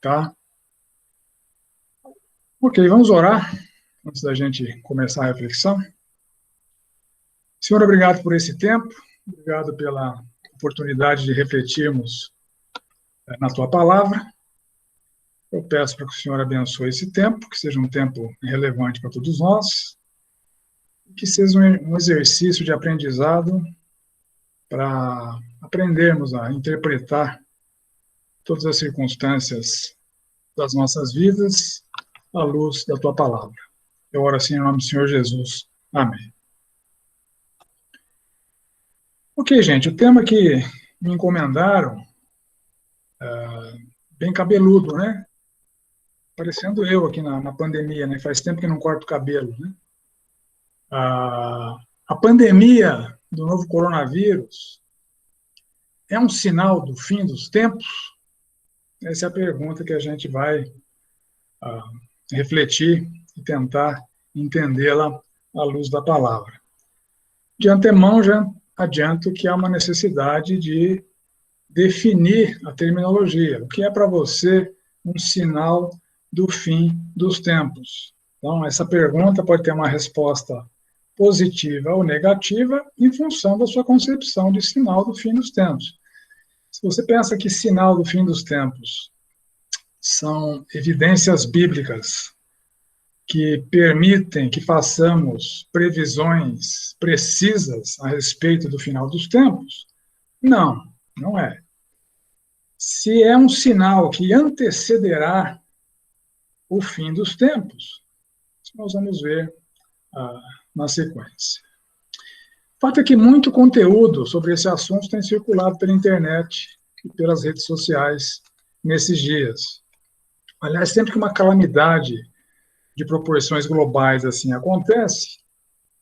Tá? Ok, vamos orar antes da gente começar a reflexão. Senhor, obrigado por esse tempo, obrigado pela oportunidade de refletirmos na tua palavra. Eu peço para que o Senhor abençoe esse tempo, que seja um tempo relevante para todos nós, que seja um exercício de aprendizado para aprendermos a interpretar todas as circunstâncias das nossas vidas à luz da tua palavra. Eu oro assim em nome do Senhor Jesus. Amém. Ok, gente, o tema que me encomendaram, bem cabeludo, né? Parecendo eu aqui na pandemia, né? Faz tempo que não corto o cabelo, né? A pandemia do novo coronavírus é um sinal do fim dos tempos? Essa é a pergunta que a gente vai refletir e tentar entendê-la à luz da palavra. De antemão, já adianto que há uma necessidade de definir a terminologia. O que é para você um sinal do fim dos tempos? Então, essa pergunta pode ter uma resposta positiva ou negativa em função da sua concepção de sinal do fim dos tempos. Se você pensa que sinal do fim dos tempos são evidências bíblicas que permitem que façamos previsões precisas a respeito do final dos tempos, não é. Se é um sinal que antecederá o fim dos tempos, nós vamos ver na sequência. O fato é que muito conteúdo sobre esse assunto tem circulado pela internet e pelas redes sociais nesses dias. Aliás, sempre que uma calamidade de proporções globais assim acontece,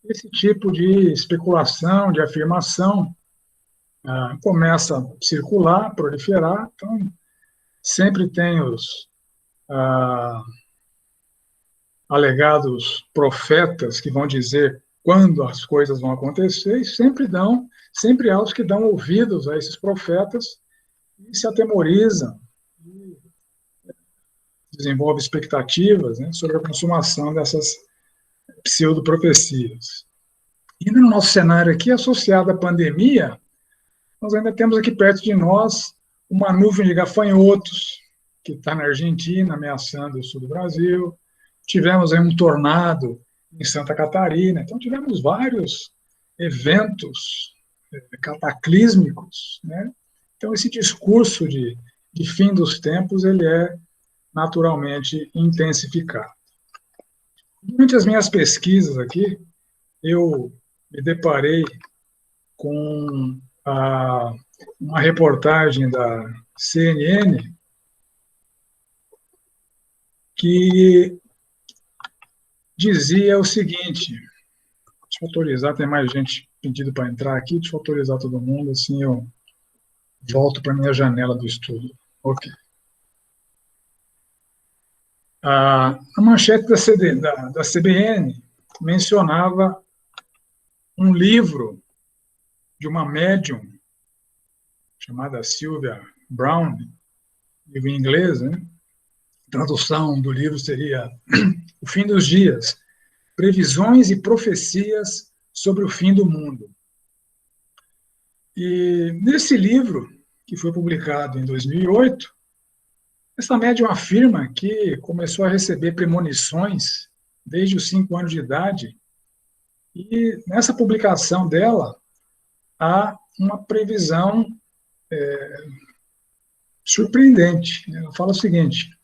esse tipo de especulação, de afirmação, começa a circular, proliferar. Então, sempre tem os alegados profetas que vão dizer quando as coisas vão acontecer, e sempre há os que dão ouvidos a esses profetas e se atemorizam, e desenvolvem expectativas, né, sobre a consumação dessas pseudo-profecias. E no nosso cenário aqui, associado à pandemia, nós ainda temos aqui perto de nós uma nuvem de gafanhotos, que está na Argentina, ameaçando o sul do Brasil. Tivemos aí um tornado em Santa Catarina. Então, tivemos vários eventos cataclísmicos, né? Então, esse discurso de fim dos tempos, ele é naturalmente intensificado. Durante as minhas pesquisas aqui, eu me deparei com uma reportagem da CNN que dizia o seguinte, deixa eu autorizar, tem mais gente pedindo para entrar aqui, deixa eu autorizar todo mundo, assim eu volto para a minha janela do estudo. Ok. A manchete da CBN mencionava um livro de uma médium chamada Sylvia Brown, livro em inglês, né? A tradução do livro seria O Fim dos Dias, Previsões e Profecias sobre o Fim do Mundo. E nesse livro, que foi publicado em 2008, essa médium afirma que começou a receber premonições desde os 5 anos de idade, e nessa publicação dela há uma previsão surpreendente. Ela fala o seguinte,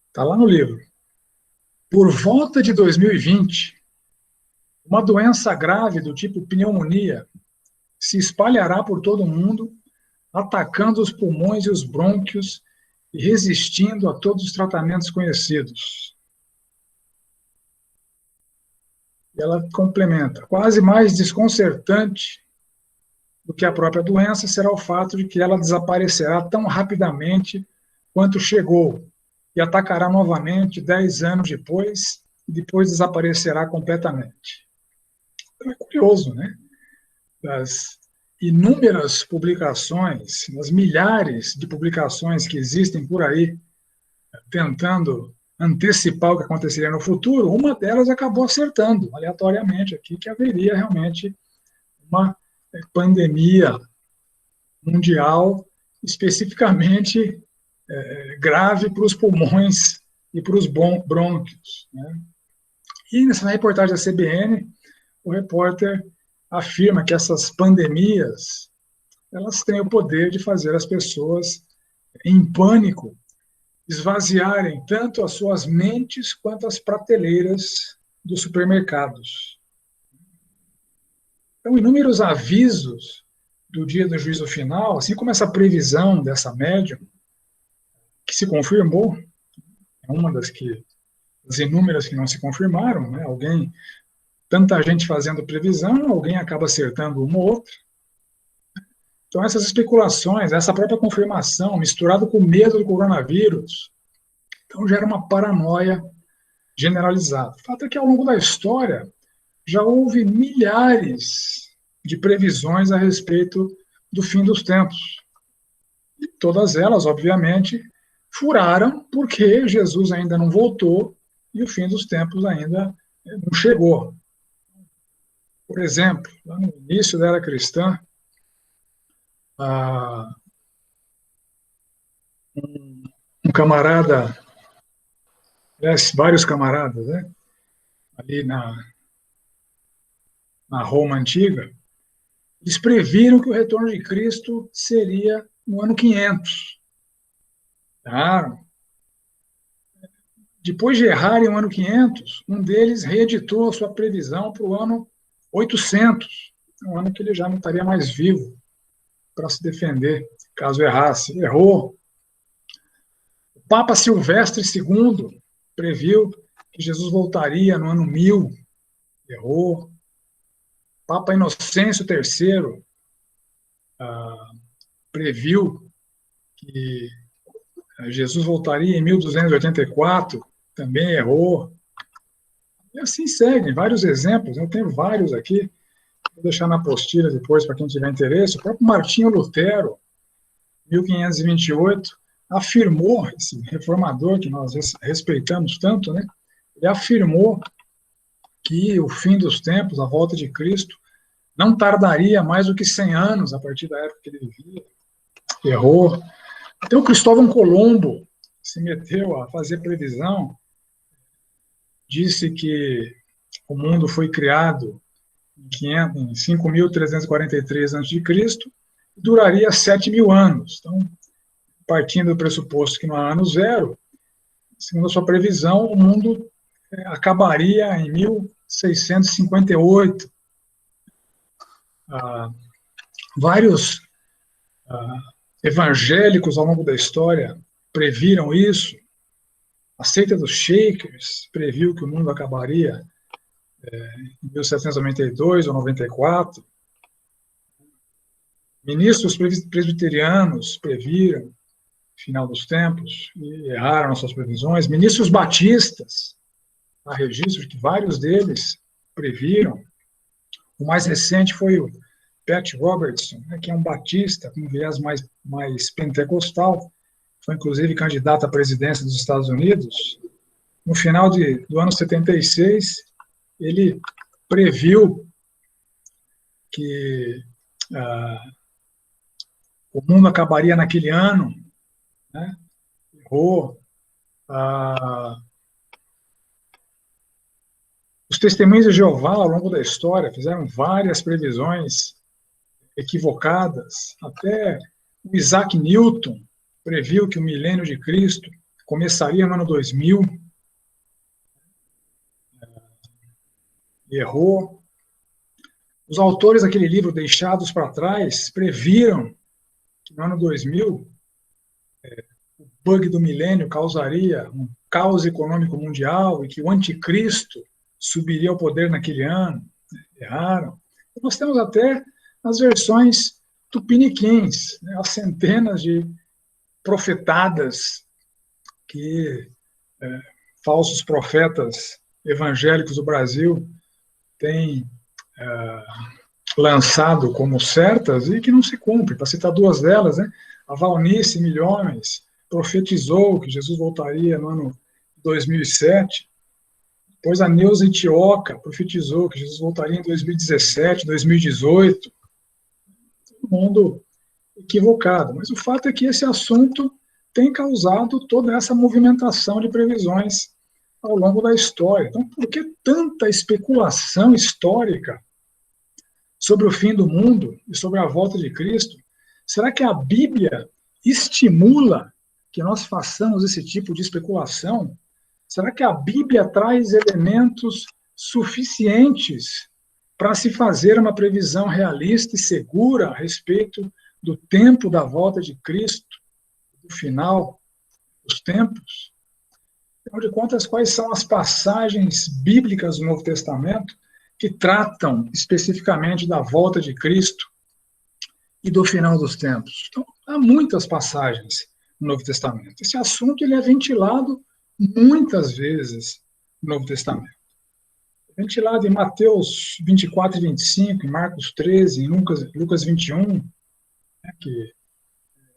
está lá no livro: por volta de 2020, uma doença grave do tipo pneumonia se espalhará por todo o mundo, atacando os pulmões e os brônquios e resistindo a todos os tratamentos conhecidos. E ela complementa: quase mais desconcertante do que a própria doença será o fato de que ela desaparecerá tão rapidamente quanto chegou e atacará novamente 10 anos depois, e depois desaparecerá completamente. Então é curioso, né? Das inúmeras publicações, nas milhares de publicações que existem por aí, tentando antecipar o que aconteceria no futuro, uma delas acabou acertando, aleatoriamente aqui, que haveria realmente uma pandemia mundial, especificamente grave para os pulmões e para os brônquios, né? E nessa reportagem da CBN, o repórter afirma que essas pandemias, elas têm o poder de fazer as pessoas em pânico esvaziarem tanto as suas mentes quanto as prateleiras dos supermercados. Então, inúmeros avisos do dia do juízo final, assim como essa previsão dessa médium, que se confirmou, é uma das inúmeras que não se confirmaram, né? Tanta gente fazendo previsão, alguém acaba acertando uma ou outra. Então, essas especulações, essa própria confirmação, misturado com o medo do coronavírus, então gera uma paranoia generalizada. O fato é que, ao longo da história, já houve milhares de previsões a respeito do fim dos tempos. E todas elas, obviamente, furaram porque Jesus ainda não voltou e o fim dos tempos ainda não chegou. Por exemplo, lá no início da era cristã, um camarada, vários camaradas, né, ali na Roma antiga, eles previram que o retorno de Cristo seria no ano 500. Tá? Depois de errarem o ano 500, um deles reeditou a sua previsão para o ano 800, um ano que ele já não estaria mais vivo para se defender, caso errasse. Errou. O Papa Silvestre II previu que Jesus voltaria no ano 1000. Errou. O Papa Inocêncio III previu que Jesus voltaria em 1284, também errou. E assim segue, vários exemplos, eu tenho vários aqui, vou deixar na apostila depois para quem tiver interesse. O próprio Martinho Lutero, 1528, afirmou, esse reformador que nós respeitamos tanto, né? Ele afirmou que o fim dos tempos, a volta de Cristo, não tardaria mais do que 100 anos a partir da época que ele vivia. Errou. Até o Cristóvão Colombo se meteu a fazer previsão, disse que o mundo foi criado em 5.343 a.C. e duraria 7.000 anos. Então, partindo do pressuposto que não há ano zero, segundo a sua previsão, o mundo acabaria em 1658. Vários evangélicos ao longo da história previram isso. A seita dos Shakers previu que o mundo acabaria em 1792 ou 94. Ministros presbiterianos previram o final dos tempos e erraram nas suas previsões. Ministros batistas, há registros que vários deles previram. O mais recente foi o Pat Robertson, né, que é um batista com um viés mais pentecostal, foi inclusive candidato à presidência dos Estados Unidos. No final do ano 76, ele previu que o mundo acabaria naquele ano, né? Errou. Os testemunhos de Jeová, ao longo da história, fizeram várias previsões equivocadas. Até o Isaac Newton previu que o milênio de Cristo começaria no ano 2000. Errou. Os autores daquele livro, Deixados para Trás, previram que no ano 2000 o bug do milênio causaria um caos econômico mundial e que o anticristo subiria ao poder naquele ano. Erraram. Nós temos até as versões tupiniquins, né, as centenas de profetadas que falsos profetas evangélicos do Brasil têm lançado como certas e que não se cumpre. Para citar duas delas, né? A Valnice Milhões profetizou que Jesus voltaria no ano 2007. Depois a Neuza Itioca profetizou que Jesus voltaria em 2017, 2018. Todo mundo equivocado. Mas o fato é que esse assunto tem causado toda essa movimentação de previsões ao longo da história. Então, por que tanta especulação histórica sobre o fim do mundo e sobre a volta de Cristo? Será que a Bíblia estimula que nós façamos esse tipo de especulação? Será que a Bíblia traz elementos suficientes para se fazer uma previsão realista e segura a respeito do tempo da volta de Cristo, do final dos tempos? Afinal de contas, quais são as passagens bíblicas do Novo Testamento que tratam especificamente da volta de Cristo e do final dos tempos? Então, há muitas passagens no Novo Testamento. Esse assunto ele é ventilado muitas vezes no Novo Testamento. É ventilado em Mateus 24 e 25, em Marcos 13, em Lucas 21, né, que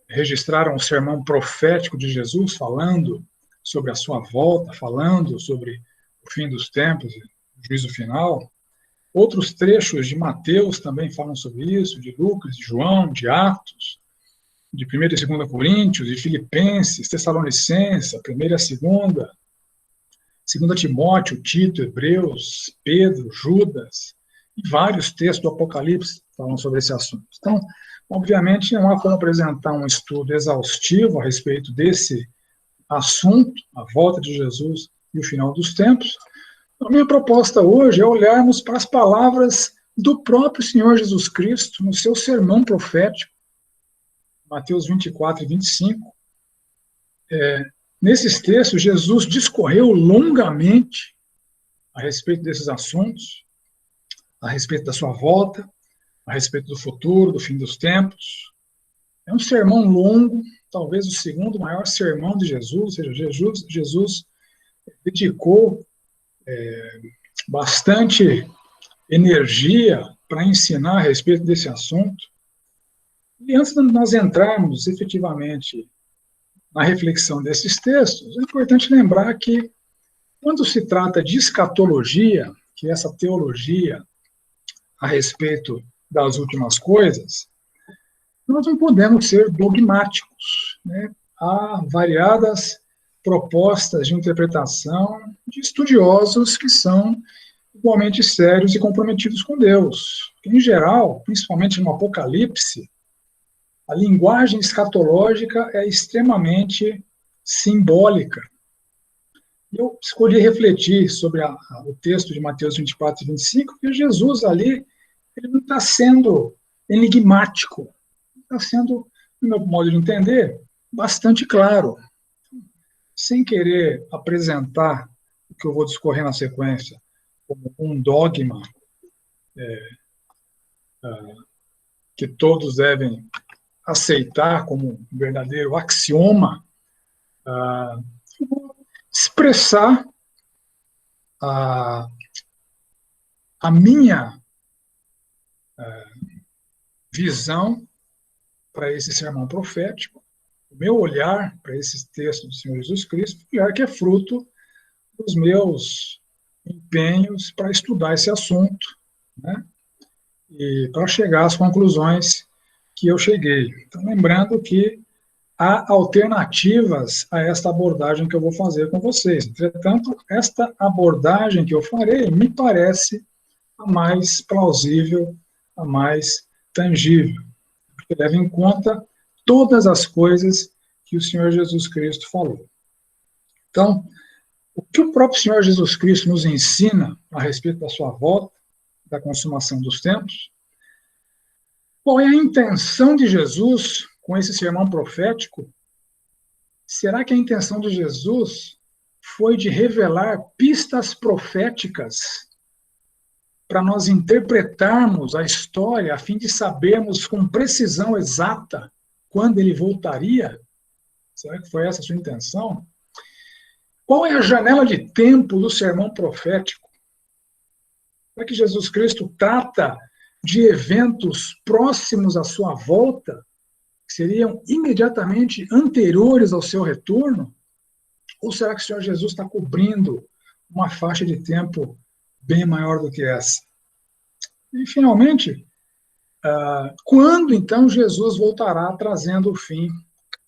registraram o sermão profético de Jesus, falando sobre a sua volta, falando sobre o fim dos tempos e o juízo final. Outros trechos de Mateus também falam sobre isso, de Lucas, de João, de Atos, de 1ª e 2ª Coríntios, de Filipenses, Tessalonicenses, 1ª e 2ª, 2 Timóteo, Tito, Hebreus, Pedro, Judas, e vários textos do Apocalipse falam sobre esse assunto. Então, obviamente, não há como apresentar um estudo exaustivo a respeito desse assunto, a volta de Jesus e o final dos tempos. A minha proposta hoje é olharmos para as palavras do próprio Senhor Jesus Cristo no seu sermão profético, Mateus 24 e 25. Nesses textos, Jesus discorreu longamente a respeito desses assuntos, a respeito da sua volta, a respeito do futuro, do fim dos tempos. É um sermão longo, talvez o segundo maior sermão de Jesus, ou seja, Jesus dedicou bastante energia para ensinar a respeito desse assunto. E antes de nós entrarmos efetivamente na reflexão desses textos, é importante lembrar que, quando se trata de escatologia, que é essa teologia a respeito das últimas coisas, nós não podemos ser dogmáticos, né? Há variadas propostas de interpretação de estudiosos que são igualmente sérios e comprometidos com Deus. Em geral, principalmente no Apocalipse, a linguagem escatológica é extremamente simbólica. Eu escolhi refletir sobre o texto de Mateus 24 e 25, porque Jesus ali ele não está sendo enigmático, está sendo, no meu modo de entender, bastante claro. Sem querer apresentar o que eu vou discorrer na sequência como um dogma que todos devem aceitar como um verdadeiro axioma, eu vou expressar a minha visão para esse sermão profético, o meu olhar para esses textos do Senhor Jesus Cristo, olhar que é fruto dos meus empenhos para estudar esse assunto, né? E para chegar às conclusões que eu cheguei. Então, lembrando que há alternativas a esta abordagem que eu vou fazer com vocês. Entretanto, esta abordagem que eu farei me parece a mais plausível, a mais tangível, porque leva em conta todas as coisas que o Senhor Jesus Cristo falou. Então, o que o próprio Senhor Jesus Cristo nos ensina a respeito da sua volta, da consumação dos tempos? Qual é a intenção de Jesus com esse sermão profético? Será que a intenção de Jesus foi de revelar pistas proféticas para nós interpretarmos a história a fim de sabermos com precisão exata quando ele voltaria? Será que foi essa a sua intenção? Qual é a janela de tempo do sermão profético? Será que Jesus Cristo trata de eventos próximos à sua volta, que seriam imediatamente anteriores ao seu retorno? Ou será que o Senhor Jesus está cobrindo uma faixa de tempo bem maior do que essa? E, finalmente, quando, então, Jesus voltará trazendo o fim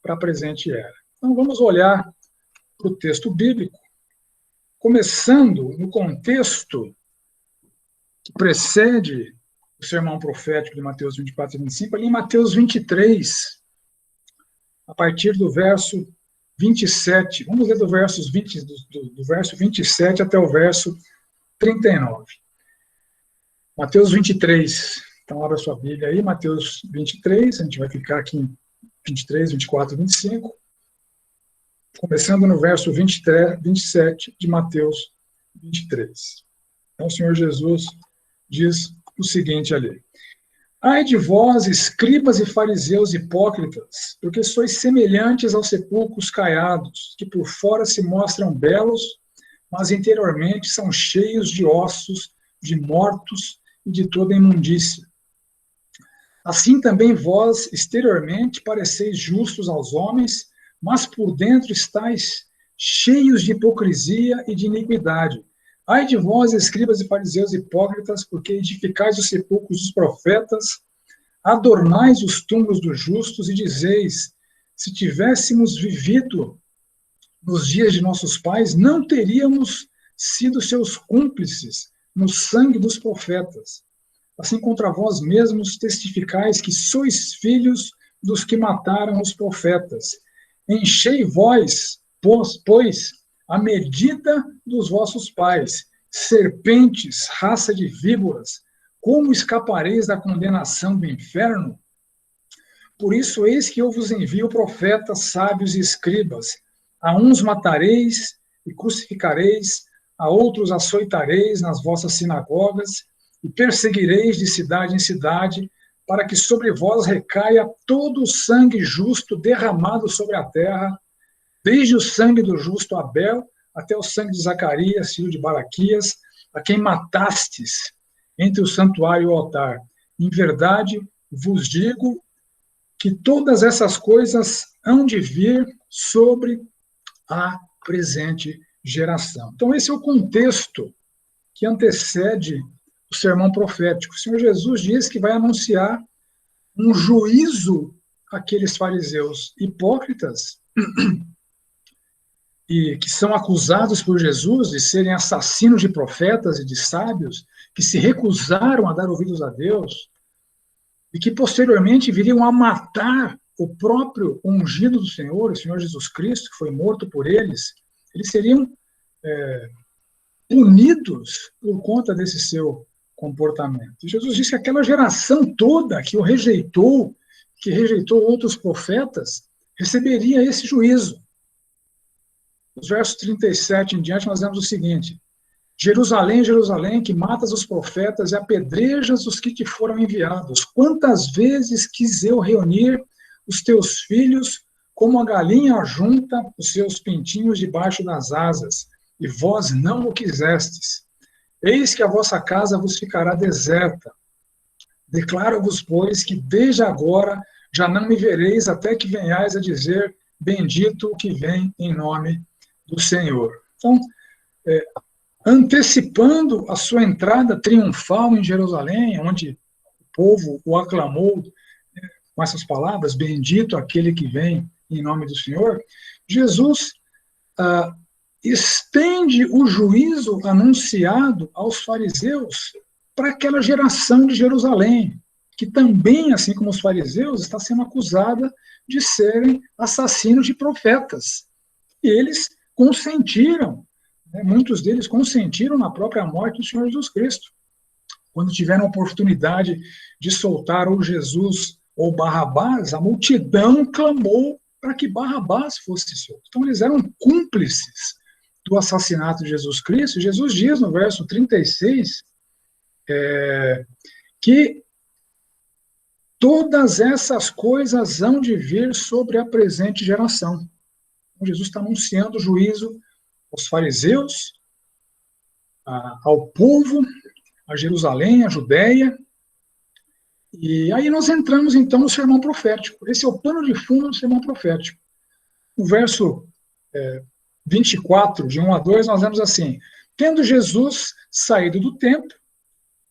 para a presente era? Então, vamos olhar para o texto bíblico, começando no contexto que precede o sermão profético de Mateus 24 e 25, ali em Mateus 23, a partir do verso 27. Vamos ler do verso 27 até o verso 39. Mateus 23. Então, abra sua Bíblia aí, Mateus 23, a gente vai ficar aqui em 23, 24 e 25. Começando no verso 27 de Mateus 23. Então, o Senhor Jesus diz o seguinte ali: Ai de vós, escribas e fariseus hipócritas, porque sois semelhantes aos sepulcros caiados, que por fora se mostram belos, mas interiormente são cheios de ossos, de mortos e de toda imundícia. Assim também vós, exteriormente, pareceis justos aos homens, mas por dentro estáis cheios de hipocrisia e de iniquidade. Ai de vós, escribas e fariseus hipócritas, porque edificais os sepulcros dos profetas, adornais os túmulos dos justos e dizeis: se tivéssemos vivido nos dias de nossos pais, não teríamos sido seus cúmplices no sangue dos profetas. Assim contra vós mesmos testificais que sois filhos dos que mataram os profetas. Enchei vós, pois, a medida dos vossos pais, serpentes, raça de víboras, como escapareis da condenação do inferno? Por isso, eis que eu vos envio profetas, sábios e escribas. A uns matareis e crucificareis, a outros açoitareis nas vossas sinagogas, e perseguireis de cidade em cidade, para que sobre vós recaia todo o sangue justo derramado sobre a terra, desde o sangue do justo Abel até o sangue de Zacarias, filho de Baraquias, a quem matastes entre o santuário e o altar. Em verdade, vos digo que todas essas coisas hão de vir sobre a presente geração. Então, esse é o contexto que antecede o sermão profético. O Senhor Jesus diz que vai anunciar um juízo àqueles fariseus hipócritas e que são acusados por Jesus de serem assassinos de profetas e de sábios, que se recusaram a dar ouvidos a Deus e que posteriormente viriam a matar o próprio ungido do Senhor, o Senhor Jesus Cristo, que foi morto por eles. Eles seriam punidos por conta desse seu comportamento. E Jesus disse que aquela geração toda que o rejeitou, que rejeitou outros profetas, receberia esse juízo. Nos versos 37 em diante, nós vemos o seguinte: Jerusalém, Jerusalém, que matas os profetas e apedrejas os que te foram enviados. Quantas vezes quis eu reunir os teus filhos, como a galinha ajunta os seus pintinhos debaixo das asas, e vós não o quisestes. Eis que a vossa casa vos ficará deserta. Declaro-vos, pois, que desde agora já não me vereis até que venhais a dizer: bendito o que vem em nome do Senhor. Então, antecipando a sua entrada triunfal em Jerusalém, onde o povo o aclamou com essas palavras: bendito aquele que vem em nome do Senhor, Jesus estende o juízo anunciado aos fariseus para aquela geração de Jerusalém, que também, assim como os fariseus, está sendo acusada de serem assassinos de profetas. E eles consentiram, muitos deles consentiram na própria morte do Senhor Jesus Cristo. Quando tiveram a oportunidade de soltar ou Jesus ou Barrabás, a multidão clamou para que Barrabás fosse solto. Então, eles eram cúmplices do assassinato de Jesus Cristo. Jesus diz no verso 36 que todas essas coisas hão de vir sobre a presente geração. Então, Jesus está anunciando o juízo aos fariseus, ao povo, a Jerusalém, a Judéia, E aí nós entramos, então, no sermão profético. Esse é o pano de fundo do sermão profético. No verso 24, de 1 a 2, nós vemos assim: tendo Jesus saído do templo,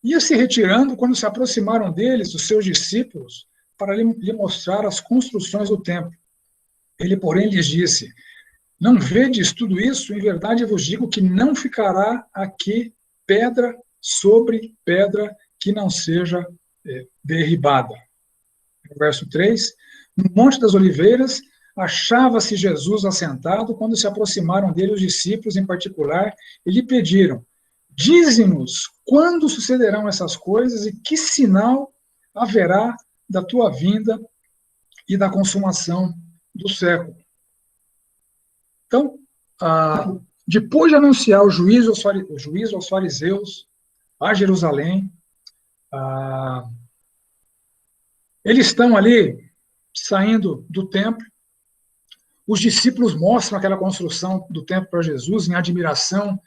ia se retirando quando se aproximaram deles os seus discípulos para lhe mostrar as construções do templo. Ele, porém, lhes disse: não vedes tudo isso? Em verdade eu vos digo que não ficará aqui pedra sobre pedra que não seja derribada. No verso 3, no Monte das Oliveiras, achava-se Jesus assentado quando se aproximaram dele os discípulos em particular e lhe pediram: dize-nos quando sucederão essas coisas e que sinal haverá da tua vinda e da consumação do século. Então, depois de anunciar o juízo aos fariseus, a Jerusalém, eles estão ali saindo do templo. Os discípulos mostram aquela construção do templo para Jesus em admiração,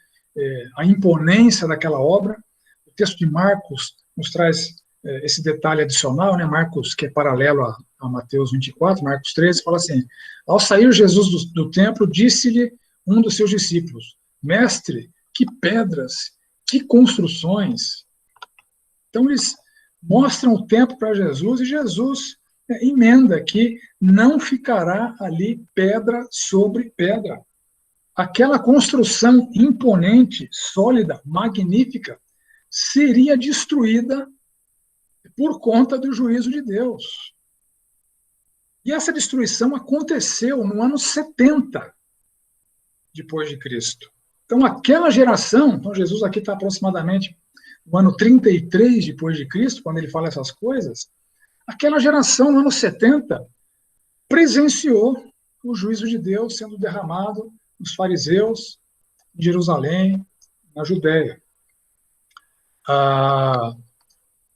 a imponência daquela obra. O texto de Marcos nos traz esse detalhe adicional, né? Marcos, que é paralelo a Mateus 24, Marcos 13, fala assim: ao sair Jesus do templo, disse-lhe um dos seus discípulos: mestre, que pedras, que construções. Então eles mostram o templo para Jesus e Jesus emenda que não ficará ali pedra sobre pedra. Aquela construção imponente, sólida, magnífica, seria destruída por conta do juízo de Deus. E essa destruição aconteceu no ano 70 depois de Cristo. Então, aquela geração, então Jesus aqui está aproximadamente no ano 33 depois de Cristo, quando ele fala essas coisas, aquela geração, no ano 70, presenciou o juízo de Deus sendo derramado nos fariseus, em Jerusalém, na Judéia.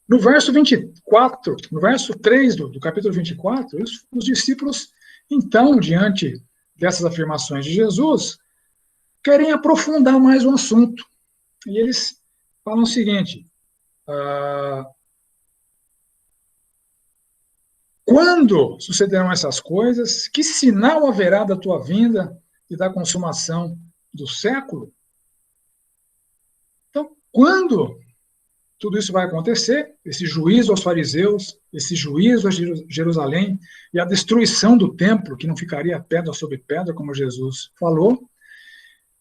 No verso 24, no verso 3 do capítulo 24, os discípulos, então, diante dessas afirmações de Jesus, querem aprofundar mais o assunto. E eles falam o seguinte: quando sucederão essas coisas? Que sinal haverá da tua vinda e da consumação do século? Então, quando tudo isso vai acontecer, esse juízo aos fariseus, esse juízo a Jerusalém e a destruição do templo, que não ficaria pedra sobre pedra, como Jesus falou,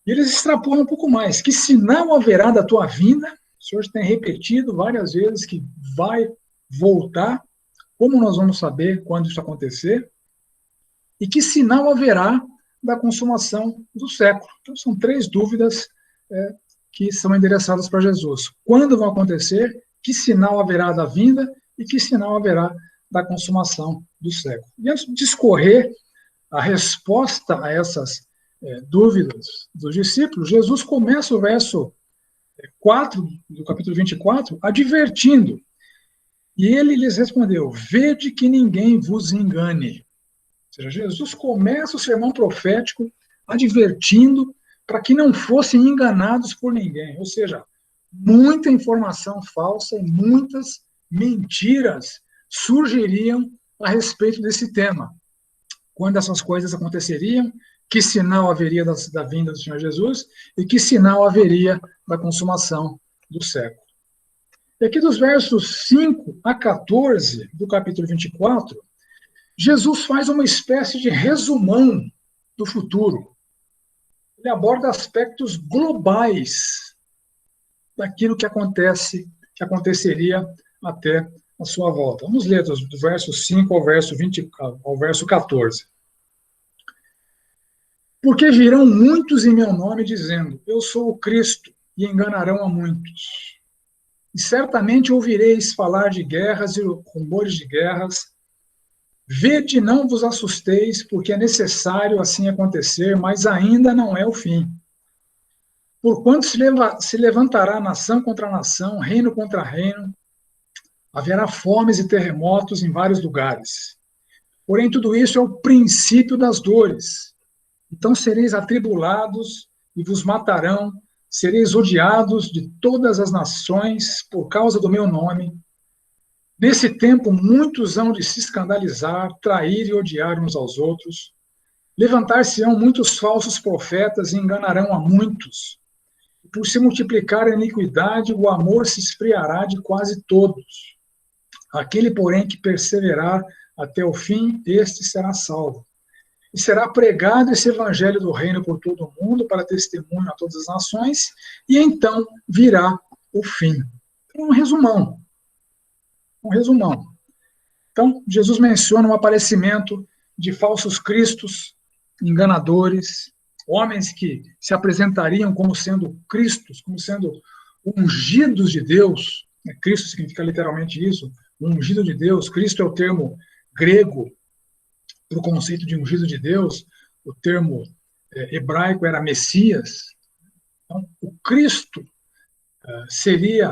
e eles extrapolam um pouco mais. Que sinal haverá da tua vinda? O Senhor tem repetido várias vezes que vai voltar. Como nós vamos saber quando isso acontecer? E que sinal haverá da consumação do século? Então, são três dúvidas que são endereçadas para Jesus. Quando vão acontecer? Que sinal haverá da vinda? E que sinal haverá da consumação do século? E antes de discorrer a resposta a essas dúvidas dos discípulos, Jesus começa o verso 4 do capítulo 24 advertindo. E ele lhes respondeu: vede que ninguém vos engane. Ou seja, Jesus começa o sermão profético advertindo para que não fossem enganados por ninguém. Ou seja, muita informação falsa e muitas mentiras surgiriam a respeito desse tema. Quando essas coisas aconteceriam, que sinal haveria da vinda do Senhor Jesus e que sinal haveria da consumação do século. E aqui dos versos 5 a 14 do capítulo 24, Jesus faz uma espécie de resumão do futuro. Ele aborda aspectos globais daquilo que aconteceria até a sua volta. Vamos ler do verso 5 ao verso 14. Porque virão muitos em meu nome dizendo: eu sou o Cristo, e enganarão a muitos. E certamente ouvireis falar de guerras e rumores de guerras. Vede, não vos assusteis, porque é necessário assim acontecer, mas ainda não é o fim. Porquanto se levantará nação contra nação, reino contra reino, haverá fomes e terremotos em vários lugares. Porém, tudo isso é o princípio das dores. Então sereis atribulados e vos matarão, sereis odiados de todas as nações por causa do meu nome. Nesse tempo, muitos hão de se escandalizar, trair e odiar uns aos outros. Levantar-se-ão muitos falsos profetas e enganarão a muitos. Por se multiplicar a iniquidade, o amor se esfriará de quase todos. Aquele, porém, que perseverar até o fim, este será salvo. E será pregado esse evangelho do reino por todo o mundo, para testemunho a todas as nações, e então virá o fim. Então, um resumão. Então, Jesus menciona o aparecimento de falsos cristos, enganadores, homens que se apresentariam como sendo cristos, como sendo ungidos de Deus. Cristo significa literalmente isso, ungido de Deus. Cristo é o termo grego para o conceito de ungido de Deus. O termo hebraico era Messias. Então, o Cristo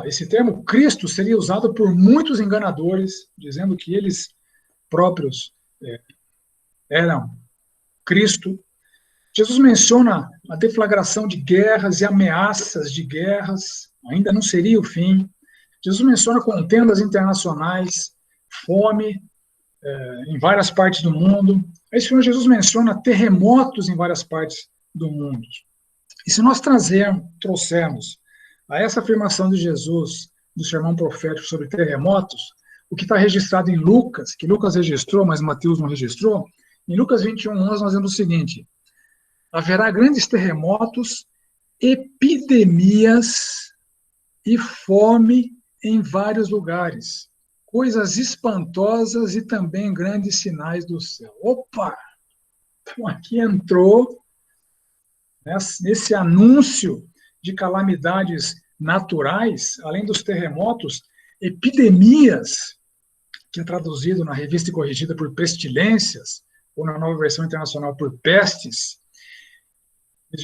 esse termo Cristo seria usado por muitos enganadores, dizendo que eles próprios eram Cristo. Jesus menciona a deflagração de guerras e ameaças de guerras, ainda não seria o fim. Jesus menciona contendas internacionais, fome em várias partes do mundo. Aí o Senhor Jesus menciona terremotos em várias partes do mundo. E se nós trouxermos a essa afirmação de Jesus, do sermão profético sobre terremotos, o que está registrado em Lucas, que Lucas registrou, mas Mateus não registrou, em Lucas 21:11 nós vemos o seguinte: haverá grandes terremotos, epidemias e fome em vários lugares, coisas espantosas e também grandes sinais do céu. Opa! Então aqui entrou, nesse anúncio de calamidades naturais, além dos terremotos, epidemias, que é traduzido na Revista e Corrigida por pestilências, ou na Nova Versão Internacional por pestes.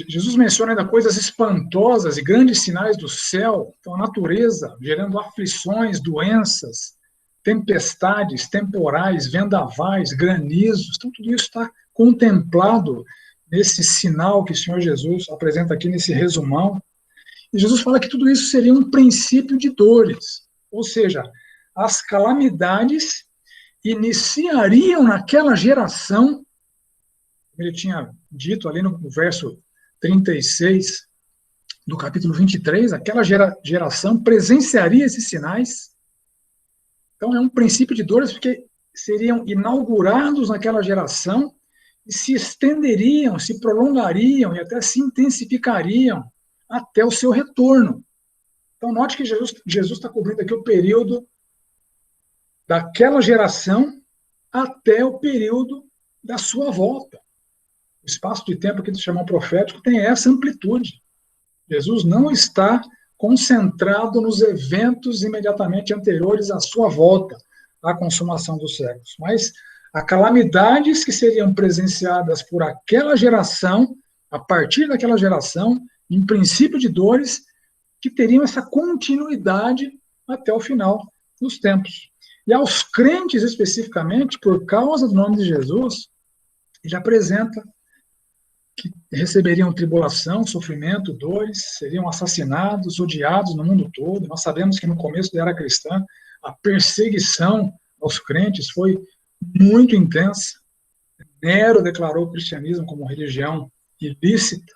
Jesus menciona ainda coisas espantosas e grandes sinais do céu, então a natureza gerando aflições, doenças, tempestades temporais, vendavais, granizos, então tudo isso está contemplado nesse sinal que o Senhor Jesus apresenta aqui nesse resumão. E Jesus fala que tudo isso seria um princípio de dores, ou seja, as calamidades iniciariam naquela geração, como ele tinha dito ali no verso 36 do capítulo 23, aquela geração presenciaria esses sinais. Então é um princípio de dores porque seriam inaugurados naquela geração e se estenderiam, se prolongariam e até se intensificariam até o seu retorno. Então, note que Jesus está cobrindo aqui o período daquela geração até o período da sua volta. O espaço de tempo aqui do sermão profético tem essa amplitude. Jesus não está concentrado nos eventos imediatamente anteriores à sua volta, à consumação dos séculos, mas a calamidades que seriam presenciadas por aquela geração, a partir daquela geração, em princípio de dores, que teriam essa continuidade até o final dos tempos. E aos crentes, especificamente, por causa do nome de Jesus, ele apresenta que receberiam tribulação, sofrimento, dores, seriam assassinados, odiados no mundo todo. Nós sabemos que no começo da era cristã, a perseguição aos crentes foi muito intensa. Nero declarou o cristianismo como religião ilícita.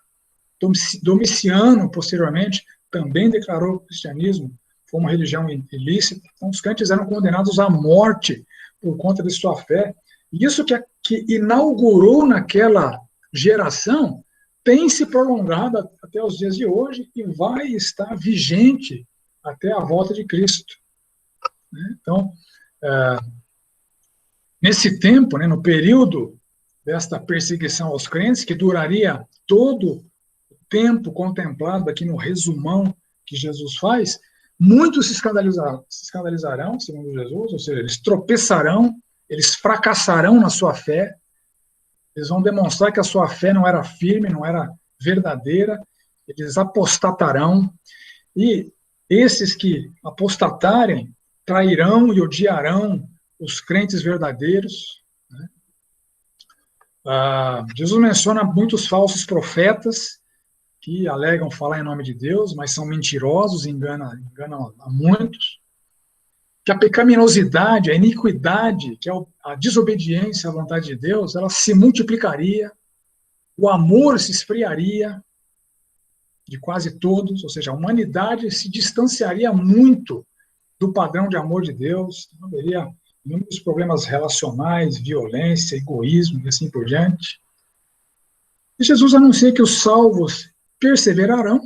Domiciano, posteriormente, também declarou o cristianismo como uma religião ilícita. Então, os crentes eram condenados à morte por conta de sua fé. E isso que inaugurou naquela geração tem se prolongado até os dias de hoje e vai estar vigente até a volta de Cristo. Então, nesse tempo, no período desta perseguição aos crentes, que duraria todo o tempo contemplado aqui no resumão que Jesus faz, muitos se escandalizarão, segundo Jesus, ou seja, eles tropeçarão, eles fracassarão na sua fé, eles vão demonstrar que a sua fé não era firme, não era verdadeira, eles apostatarão, e esses que apostatarem trairão e odiarão os crentes verdadeiros. Jesus menciona muitos falsos profetas que alegam falar em nome de Deus, mas são mentirosos, enganam a muitos, que a pecaminosidade, a iniquidade, que é a desobediência à vontade de Deus, ela se multiplicaria, o amor se esfriaria de quase todos, ou seja, a humanidade se distanciaria muito do padrão de amor de Deus, haveria inúmeros problemas relacionais, violência, egoísmo e assim por diante. E Jesus anuncia que os salvos perseverarão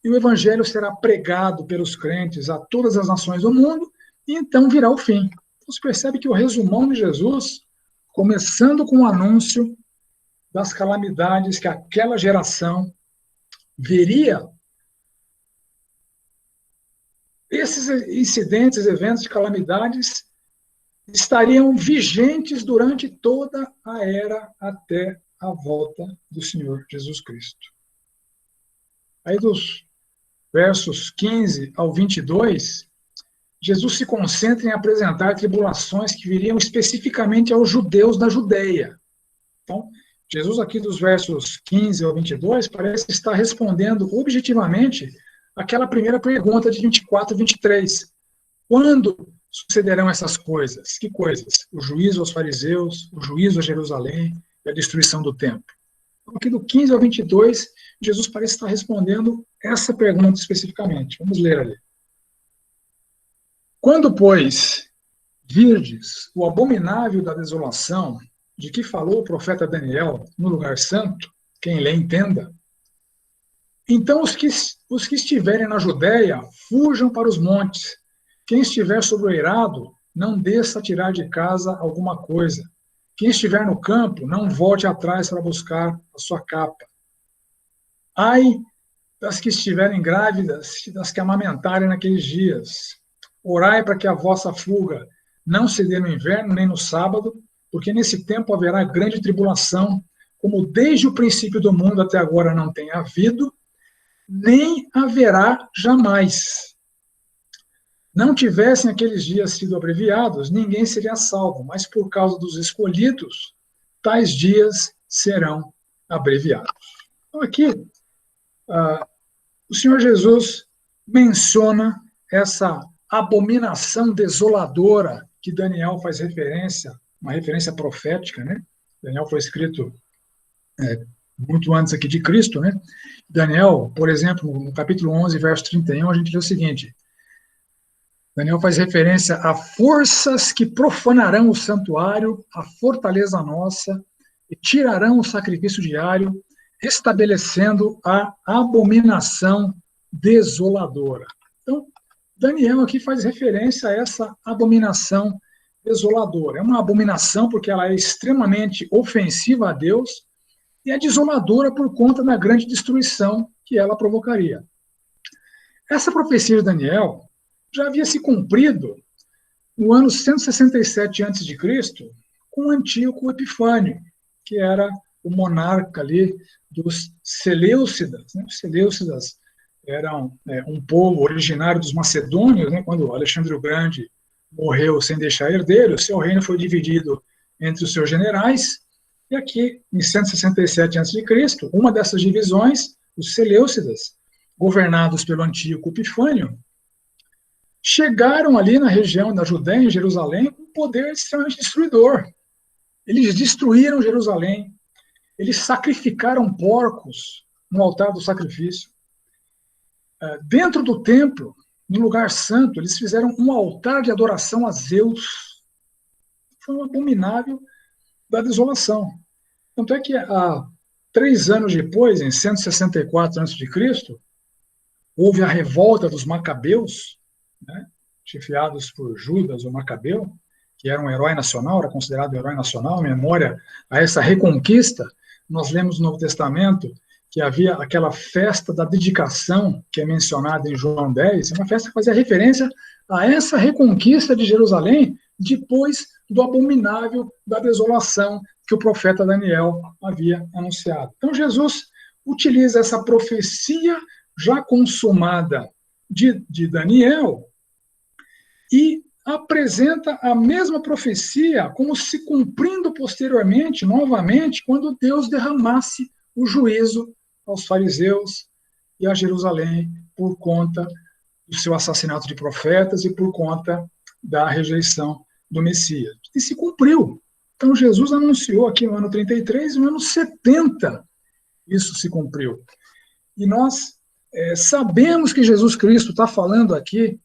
e o evangelho será pregado pelos crentes a todas as nações do mundo e então virá o fim. Então, você percebe que o resumão de Jesus, começando com o anúncio das calamidades que aquela geração veria, esses incidentes, eventos de calamidades estariam vigentes durante toda a era até a volta do Senhor Jesus Cristo. Aí dos versos 15 ao 22, Jesus se concentra em apresentar tribulações que viriam especificamente aos judeus da Judeia. Então, Jesus aqui dos versos 15 ao 22 parece estar respondendo objetivamente aquela primeira pergunta de 24 e 23. Quando sucederão essas coisas? Que coisas? O juízo aos fariseus, o juízo a Jerusalém e a destruição do templo. Então, aqui do 15 ao 22, Jesus parece estar respondendo essa pergunta especificamente. Vamos ler ali. Quando, pois, virdes o abominável da desolação, de que falou o profeta Daniel no lugar santo, quem lê entenda, então os que estiverem na Judéia, fujam para os montes. Quem estiver sobre o eirado, não desça a tirar de casa alguma coisa. Quem estiver no campo, não volte atrás para buscar a sua capa. Ai das que estiverem grávidas e das que amamentarem naqueles dias. Orai para que a vossa fuga não se dê no inverno nem no sábado, porque nesse tempo haverá grande tribulação, como desde o princípio do mundo até agora não tem havido, nem haverá jamais. Não tivessem aqueles dias sido abreviados, ninguém seria salvo, mas por causa dos escolhidos, tais dias serão abreviados. Então aqui, o Senhor Jesus menciona essa abominação desoladora que Daniel faz referência, uma referência profética, né? Daniel foi escrito muito antes aqui de Cristo, né? Daniel, por exemplo, no capítulo 11, verso 31, a gente vê o seguinte: Daniel faz referência a forças que profanarão o santuário, a fortaleza nossa, e tirarão o sacrifício diário, estabelecendo a abominação desoladora. Então, Daniel aqui faz referência a essa abominação desoladora. É uma abominação porque ela é extremamente ofensiva a Deus e é desoladora por conta da grande destruição que ela provocaria. Essa profecia de Daniel já havia se cumprido no ano 167 a.C., com Antíoco Epifânio, que era o monarca ali dos Seleucidas. Né? Os Seleucidas eram um povo originário dos macedônios, né? Quando Alexandre o Grande morreu sem deixar herdeiro, seu reino foi dividido entre os seus generais, e aqui, em 167 a.C., uma dessas divisões, os Seleucidas, governados pelo Antíoco Epifânio, chegaram ali na região da Judéia, em Jerusalém, com um poder extremamente destruidor. Eles destruíram Jerusalém, eles sacrificaram porcos no altar do sacrifício. Dentro do templo, no lugar santo, eles fizeram um altar de adoração a Zeus. Foi um abominável da desolação. Tanto é que, 3 anos depois, em 164 a.C., houve a revolta dos Macabeus, né, chefiados por Judas, o Macabeu, que era um herói nacional, era considerado herói nacional, em memória a essa reconquista. Nós lemos no Novo Testamento que havia aquela festa da dedicação, que é mencionada em João 10, uma festa que fazia referência a essa reconquista de Jerusalém depois do abominável da desolação que o profeta Daniel havia anunciado. Então Jesus utiliza essa profecia já consumada de Daniel e apresenta a mesma profecia como se cumprindo posteriormente, novamente, quando Deus derramasse o juízo aos fariseus e a Jerusalém por conta do seu assassinato de profetas e por conta da rejeição do Messias. E se cumpriu. Então, Jesus anunciou aqui no ano 33, no ano 70, isso se cumpriu. E nós sabemos que Jesus Cristo está falando aqui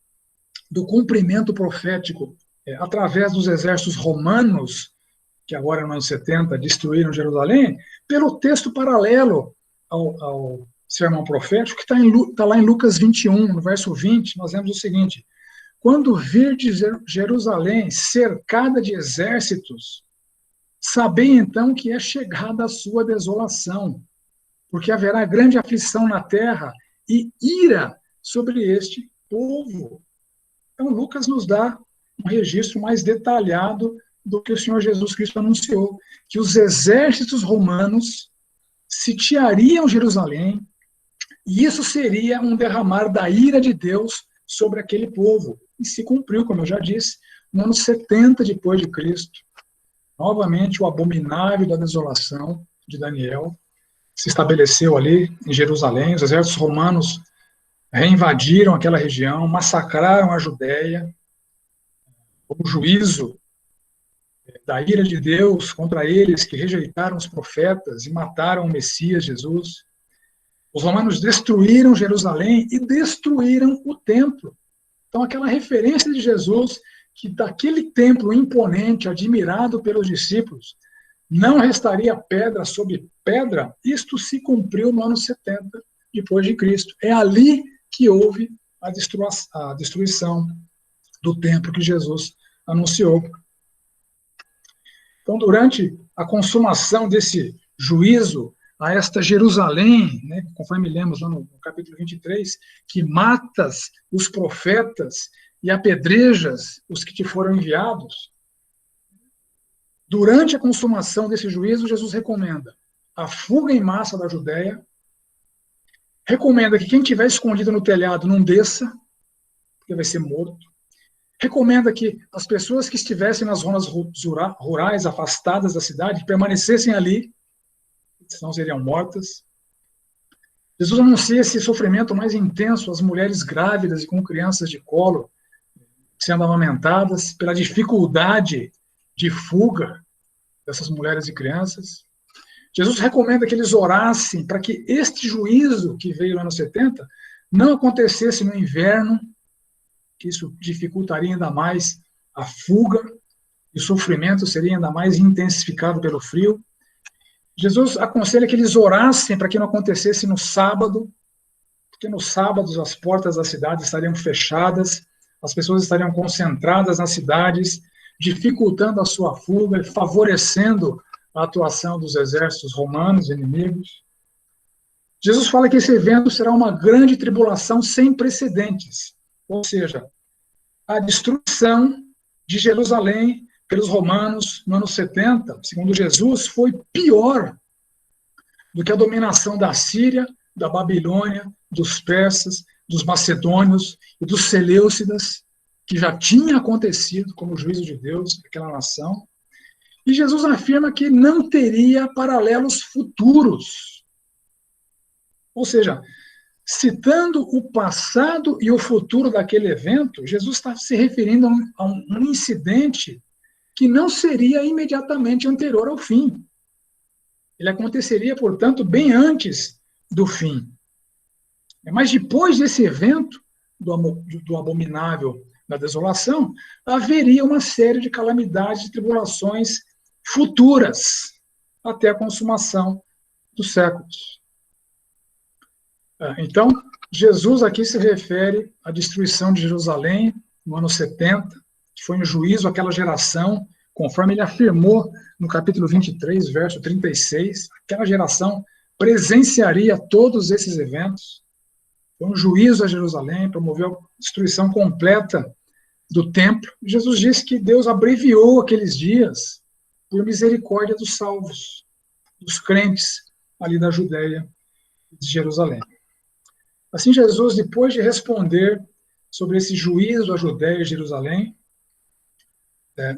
do cumprimento profético através dos exércitos romanos, que agora no ano 70 destruíram Jerusalém, pelo texto paralelo ao sermão profético, que está lá em Lucas 21, no verso 20, nós vemos o seguinte: quando virdes Jerusalém cercada de exércitos, sabei então que é chegada a sua desolação, porque haverá grande aflição na terra e ira sobre este povo. Então, Lucas nos dá um registro mais detalhado do que o Senhor Jesus Cristo anunciou, que os exércitos romanos sitiariam Jerusalém, e isso seria um derramar da ira de Deus sobre aquele povo. E se cumpriu, como eu já disse, no ano 70 depois de Cristo. Novamente, o abominável da desolação de Daniel se estabeleceu ali em Jerusalém. Os exércitos romanos reinvadiram aquela região, massacraram a Judéia, como juízo da ira de Deus contra eles que rejeitaram os profetas e mataram o Messias, Jesus. Os romanos destruíram Jerusalém e destruíram o templo. Então, aquela referência de Jesus, que daquele templo imponente, admirado pelos discípulos, não restaria pedra sobre pedra, isto se cumpriu no ano 70 depois de Cristo. É ali que houve a destruição do templo que Jesus anunciou. Então, durante a consumação desse juízo a esta Jerusalém, né, conforme lemos lá no capítulo 23, que matas os profetas e apedrejas os que te foram enviados, durante a consumação desse juízo, Jesus recomenda a fuga em massa da Judéia, recomenda que quem estiver escondido no telhado não desça, porque vai ser morto, recomenda que as pessoas que estivessem nas zonas rurais, afastadas da cidade, permanecessem ali, senão seriam mortas. Jesus anuncia esse sofrimento mais intenso às mulheres grávidas e com crianças de colo, sendo amamentadas, pela dificuldade de fuga dessas mulheres e crianças. Jesus recomenda que eles orassem para que este juízo que veio no ano 70 não acontecesse no inverno, que isso dificultaria ainda mais a fuga, e o sofrimento seria ainda mais intensificado pelo frio. Jesus aconselha que eles orassem para que não acontecesse no sábado, porque nos sábados as portas da cidade estariam fechadas, as pessoas estariam concentradas nas cidades, dificultando a sua fuga e favorecendo a atuação dos exércitos romanos inimigos. Jesus fala que esse evento será uma grande tribulação sem precedentes, ou seja, a destruição de Jerusalém pelos romanos no ano 70, segundo Jesus, foi pior do que a dominação da Síria, da Babilônia, dos persas, dos macedônios e dos seleucidas, que já tinha acontecido como juízo de Deus naquela nação. E Jesus afirma que não teria paralelos futuros. Ou seja, citando o passado e o futuro daquele evento, Jesus está se referindo a um incidente que não seria imediatamente anterior ao fim. Ele aconteceria, portanto, bem antes do fim. Mas depois desse evento, do abominável da desolação, haveria uma série de calamidades e tribulações futuras, até a consumação dos séculos. Então, Jesus aqui se refere à destruição de Jerusalém no ano 70, que foi um juízo àquela geração, conforme ele afirmou no capítulo 23, verso 36, aquela geração presenciaria todos esses eventos. Foi um juízo a Jerusalém, promoveu a destruição completa do templo. Jesus disse que Deus abreviou aqueles dias por misericórdia dos salvos, dos crentes ali da Judéia e de Jerusalém. Assim, Jesus, depois de responder sobre esse juízo à Judéia e Jerusalém,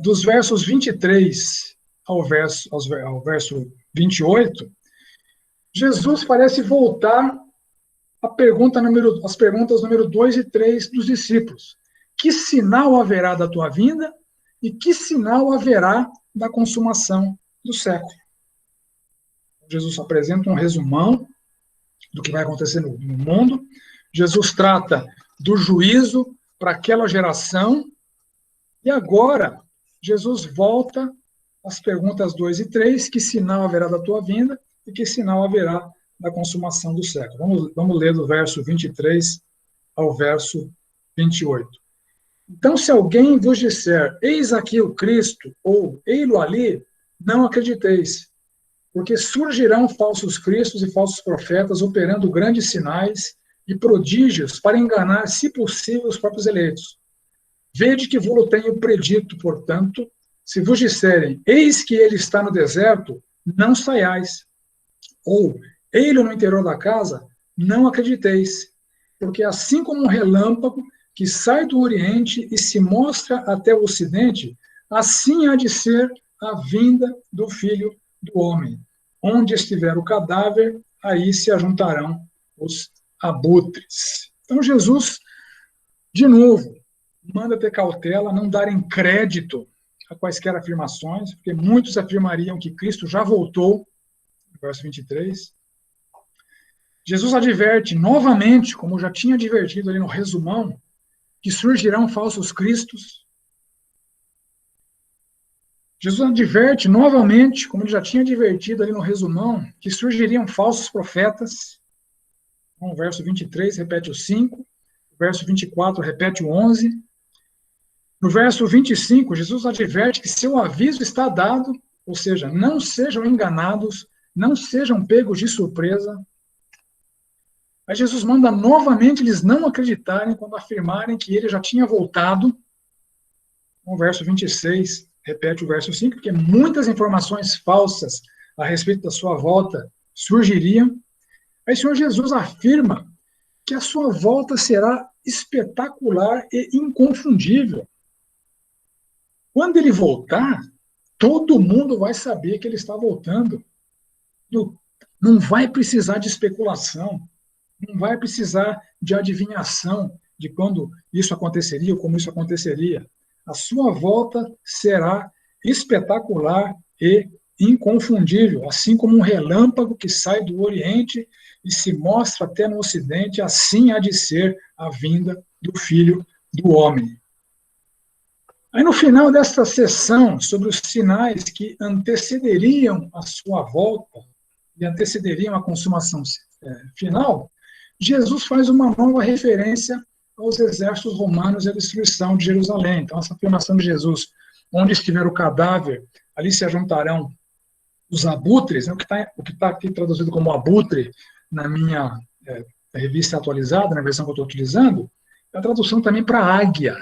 dos versos 23 ao verso 28, Jesus parece voltar as perguntas número 2 e 3 dos discípulos. Que sinal haverá da tua vinda e que sinal haverá da consumação do século? Jesus apresenta um resumão do que vai acontecer no mundo. Jesus trata do juízo para aquela geração. E agora, Jesus volta às perguntas 2 e 3, que sinal haverá da tua vinda e que sinal haverá da consumação do século. Vamos ler do verso 23 ao verso 28. Então, se alguém vos disser, eis aqui o Cristo, ou ei-lo ali, não acrediteis, porque surgirão falsos cristos e falsos profetas, operando grandes sinais e prodígios para enganar, se possível, os próprios eleitos. Vede que vos tenho predito, portanto, se vos disserem, eis que ele está no deserto, não saiais. Ou, ei-lo no interior da casa, não acrediteis. Porque assim como um relâmpago que sai do Oriente e se mostra até o Ocidente, assim há de ser a vinda do Filho do Homem. Onde estiver o cadáver, aí se ajuntarão os abutres. Então, Jesus, de novo, manda ter cautela, não darem crédito a quaisquer afirmações, porque muitos afirmariam que Cristo já voltou, verso 23. Jesus adverte novamente, como já tinha advertido ali no resumão, que surgirão falsos cristos. Jesus adverte novamente, como ele já tinha advertido ali no resumão, que surgiriam falsos profetas. No verso 23 repete o 5, no verso 24 repete o 11. No verso 25, Jesus adverte que seu aviso está dado, ou seja, não sejam enganados, não sejam pegos de surpresa. Aí Jesus manda novamente eles não acreditarem quando afirmarem que ele já tinha voltado. No verso 26, repete o verso 5, porque muitas informações falsas a respeito da sua volta surgiriam. Aí o Senhor Jesus afirma que a sua volta será espetacular e inconfundível. Quando ele voltar, todo mundo vai saber que ele está voltando. Não vai precisar de especulação, não vai precisar de adivinhação de quando isso aconteceria ou como isso aconteceria. A sua volta será espetacular e inconfundível, assim como um relâmpago que sai do Oriente e se mostra até no Ocidente, assim há de ser a vinda do Filho do Homem. Aí no final desta sessão, sobre os sinais que antecederiam a sua volta e antecederiam a consumação final, Jesus faz uma nova referência aos exércitos romanos e à destruição de Jerusalém. Então, essa afirmação de Jesus, onde estiver o cadáver, ali se ajuntarão os abutres, né? O que está aqui traduzido como abutre na minha revista atualizada, na versão que eu estou utilizando, é a tradução também para águia.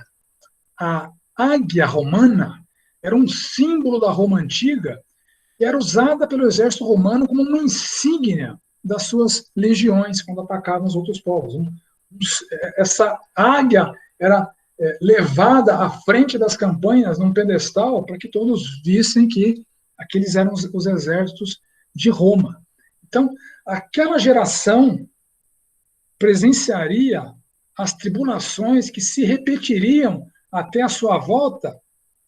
A águia romana era um símbolo da Roma antiga e era usada pelo exército romano como uma insígnia das suas legiões quando atacavam os outros povos. Essa águia era levada à frente das campanhas num pedestal para que todos vissem que aqueles eram os exércitos de Roma. Então, aquela geração presenciaria as tribulações que se repetiriam até a sua volta,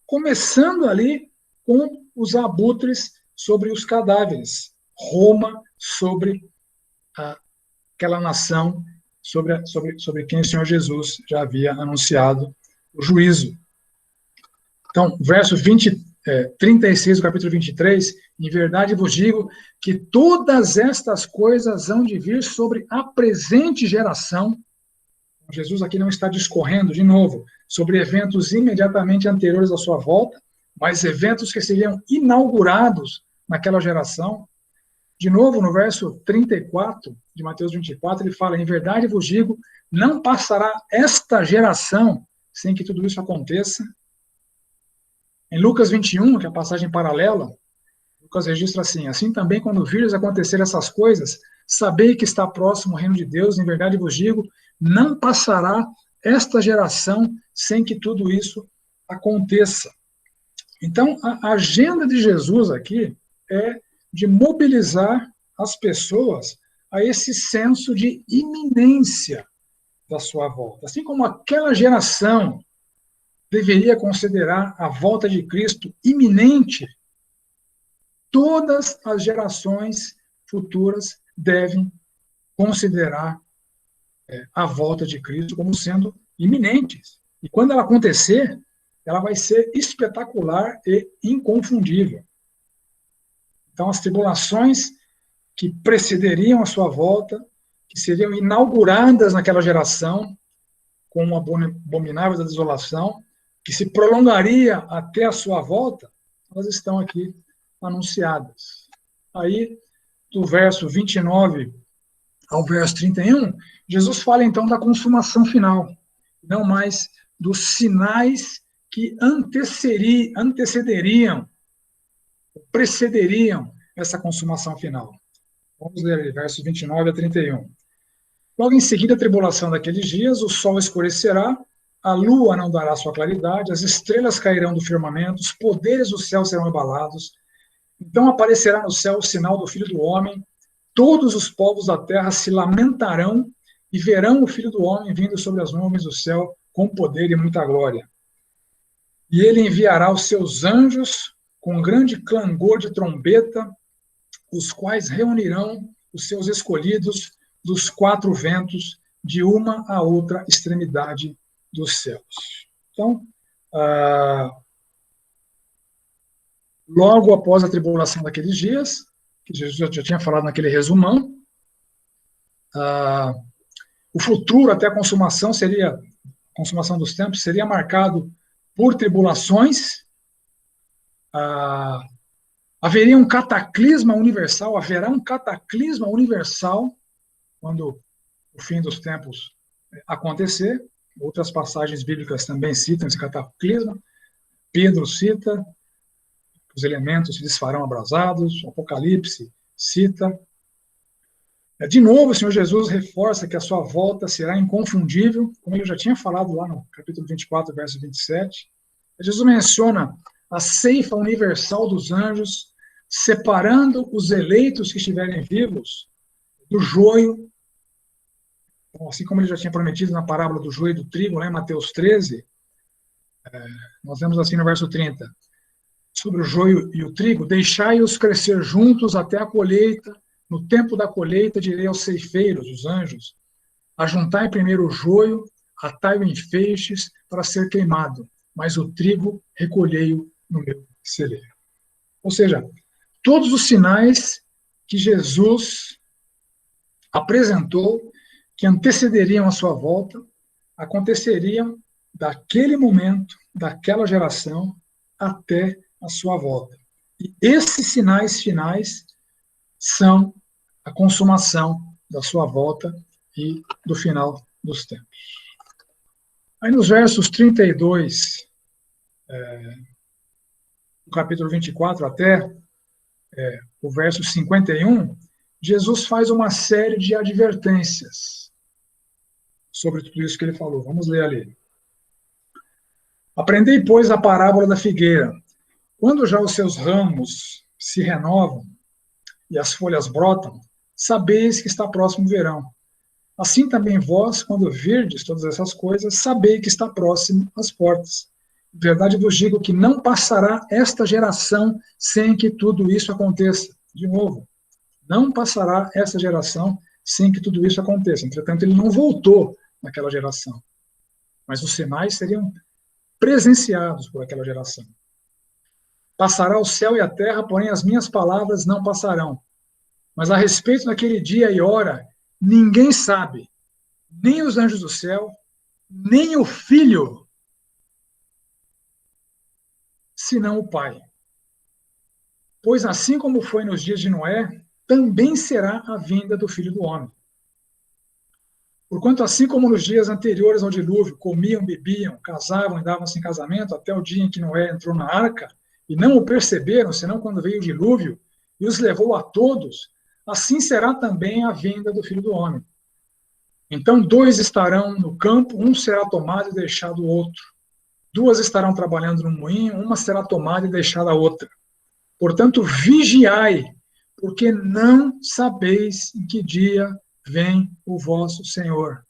começando ali com os abutres sobre os cadáveres, Roma sobre aquela nação sobre quem o Senhor Jesus já havia anunciado o juízo. Então, verso 36 do capítulo 23, em verdade vos digo que todas estas coisas hão de vir sobre a presente geração. Jesus aqui não está discorrendo, de novo, sobre eventos imediatamente anteriores à sua volta, mas eventos que seriam inaugurados naquela geração. De novo, no verso 34 de Mateus 24, ele fala, em verdade vos digo, não passará esta geração sem que tudo isso aconteça. Em Lucas 21, que é a passagem paralela, Lucas registra assim também quando vires acontecer essas coisas, sabei que está próximo o reino de Deus, em verdade vos digo, não passará esta geração sem que tudo isso aconteça. Então, a agenda de Jesus aqui é de mobilizar as pessoas a esse senso de iminência da sua volta. Assim como aquela geração deveria considerar a volta de Cristo iminente, todas as gerações futuras devem considerar a volta de Cristo como sendo iminente. E quando ela acontecer, ela vai ser espetacular e inconfundível. Então, as tribulações que precederiam a sua volta, que seriam inauguradas naquela geração, com uma abominável desolação, que se prolongaria até a sua volta, elas estão aqui anunciadas. Aí, do verso 29 ao verso 31, Jesus fala então da consumação final, não mais dos sinais que antecederiam, precederiam essa consumação final. Vamos ler aí, versos 29 a 31. Logo em seguida, a tribulação daqueles dias, o sol escurecerá, a lua não dará sua claridade, as estrelas cairão do firmamento, os poderes do céu serão abalados. Então aparecerá no céu o sinal do Filho do Homem, todos os povos da terra se lamentarão e verão o Filho do Homem vindo sobre as nuvens do céu com poder e muita glória. E ele enviará os seus anjos com grande clangor de trombeta, os quais reunirão os seus escolhidos dos quatro ventos, de uma a outra extremidade dos céus. Então, logo após a tribulação daqueles dias, que Jesus já tinha falado naquele resumão, o futuro até a consumação dos tempos, seria marcado por tribulações, haverá um cataclisma universal quando o fim dos tempos acontecer. Outras passagens bíblicas também citam esse cataclisma. Pedro cita, os elementos se desfarão abrasados, o Apocalipse cita. De novo, o Senhor Jesus reforça que a sua volta será inconfundível, como ele já tinha falado lá no capítulo 24, verso 27. Jesus menciona a ceifa universal dos anjos, separando os eleitos que estiverem vivos do joio. Então, assim como ele já tinha prometido na parábola do joio e do trigo, lá em Mateus 13, nós vemos assim no verso 30, sobre o joio e o trigo: deixai-os crescer juntos até a colheita. No tempo da colheita, direi aos ceifeiros, os anjos: ajuntai primeiro o joio, atai-o em feixes para ser queimado, mas o trigo recolhei-o no meu celeiro. Ou seja, todos os sinais que Jesus apresentou, que antecederiam a sua volta, aconteceriam daquele momento, daquela geração, até a sua volta. E esses sinais finais são a consumação da sua volta e do final dos tempos. Aí nos versos 32, do capítulo 24 até o verso 51, Jesus faz uma série de advertências sobre tudo isso que ele falou. Vamos ler ali. Aprendei, pois, a parábola da figueira. Quando já os seus ramos se renovam e as folhas brotam, sabeis que está próximo o verão. Assim também vós, quando virdes todas essas coisas, sabei que está próximo às portas. Em verdade vos digo que não passará esta geração sem que tudo isso aconteça. De novo, não passará essa geração sem que tudo isso aconteça. Entretanto, ele não voltou naquela geração. Mas os sinais seriam presenciados por aquela geração. Passará o céu e a terra, porém as minhas palavras não passarão. Mas a respeito daquele dia e hora, ninguém sabe, nem os anjos do céu, nem o Filho, senão o Pai. Pois assim como foi nos dias de Noé, também será a vinda do Filho do Homem. Porquanto assim como nos dias anteriores ao dilúvio, comiam, bebiam, casavam e davam-se em casamento, até o dia em que Noé entrou na arca, e não o perceberam, senão quando veio o dilúvio, e os levou a todos, assim será também a vinda do Filho do Homem. Então 2 estarão no campo, um será tomado e deixado o outro. 2 estarão trabalhando no moinho, uma será tomada e deixada a outra. Portanto, vigiai, porque não sabeis em que dia vem o vosso Senhor.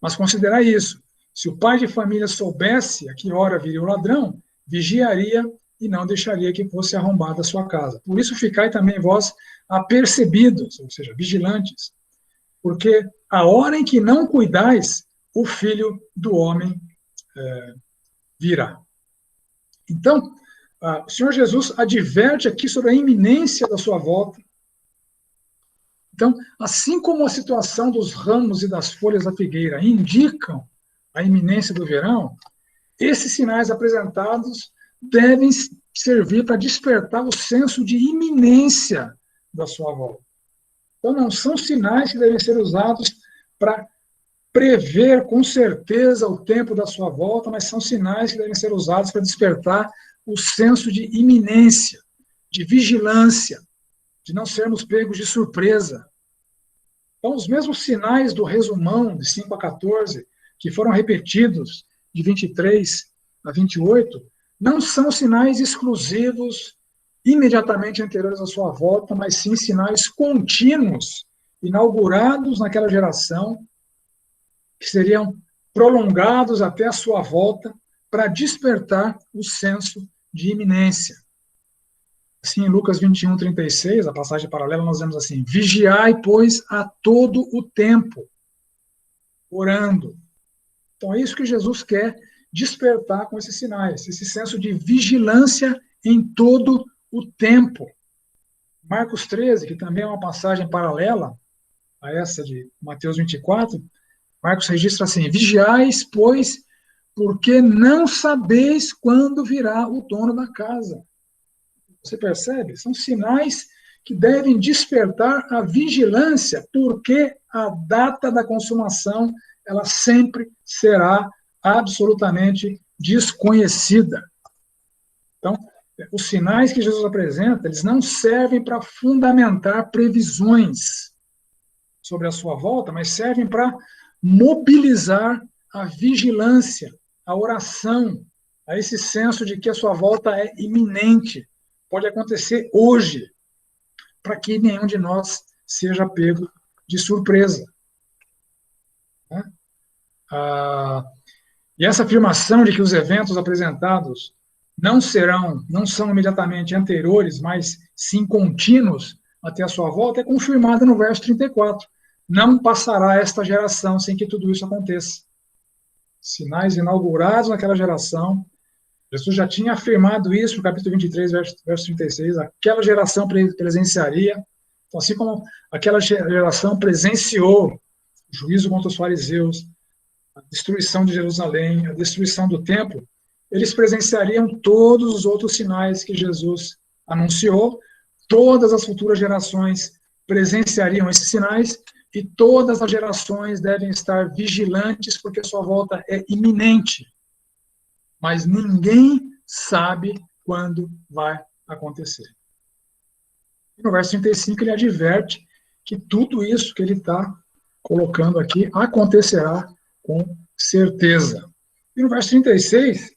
Mas considerai isso, se o pai de família soubesse a que hora viria o ladrão, vigiaria e não deixaria que fosse arrombada a sua casa. Por isso ficai também vós apercebidos, ou seja, vigilantes, porque a hora em que não cuidais, o Filho do Homem virá. Então, o Senhor Jesus adverte aqui sobre a iminência da sua volta. Então, assim como a situação dos ramos e das folhas da figueira indicam a iminência do verão, esses sinais apresentados devem servir para despertar o senso de iminência da sua volta. Então, não são sinais que devem ser usados para prever com certeza o tempo da sua volta, mas são sinais que devem ser usados para despertar o senso de iminência, de vigilância, de não sermos pegos de surpresa. Então, os mesmos sinais do resumão de 5 a 14, que foram repetidos de 23 a 28, não são sinais exclusivos imediatamente anteriores à sua volta, mas sim sinais contínuos, inaugurados naquela geração, que seriam prolongados até a sua volta para despertar o senso de iminência. Assim, em Lucas 21, 36, a passagem paralela, nós vemos assim: vigiai, pois, a todo o tempo, orando. Então, é isso que Jesus quer despertar com esses sinais, esse senso de vigilância em todo o tempo. Marcos 13, que também é uma passagem paralela a essa de Mateus 24, Marcos registra assim: vigiais, pois, porque não sabeis quando virá o dono da casa. Você percebe? São sinais que devem despertar a vigilância, porque a data da consumação ela sempre será absolutamente desconhecida. Então, os sinais que Jesus apresenta, eles não servem para fundamentar previsões sobre a sua volta, mas servem para mobilizar a vigilância, a oração, a esse senso de que a sua volta é iminente, pode acontecer hoje, para que nenhum de nós seja pego de surpresa. E essa afirmação de que os eventos apresentados não são imediatamente anteriores, mas sim contínuos até a sua volta, é confirmada no verso 34. Não passará esta geração sem que tudo isso aconteça. Sinais inaugurados naquela geração. Jesus já tinha afirmado isso no capítulo 23, verso 36. Aquela geração presenciaria. Então, assim como aquela geração presenciou o juízo contra os fariseus, a destruição de Jerusalém, a destruição do templo, eles presenciariam todos os outros sinais que Jesus anunciou. Todas as futuras gerações presenciariam esses sinais e todas as gerações devem estar vigilantes porque sua volta é iminente. Mas ninguém sabe quando vai acontecer. E no verso 35 ele adverte que tudo isso que ele está colocando aqui acontecerá com certeza. E no verso 36,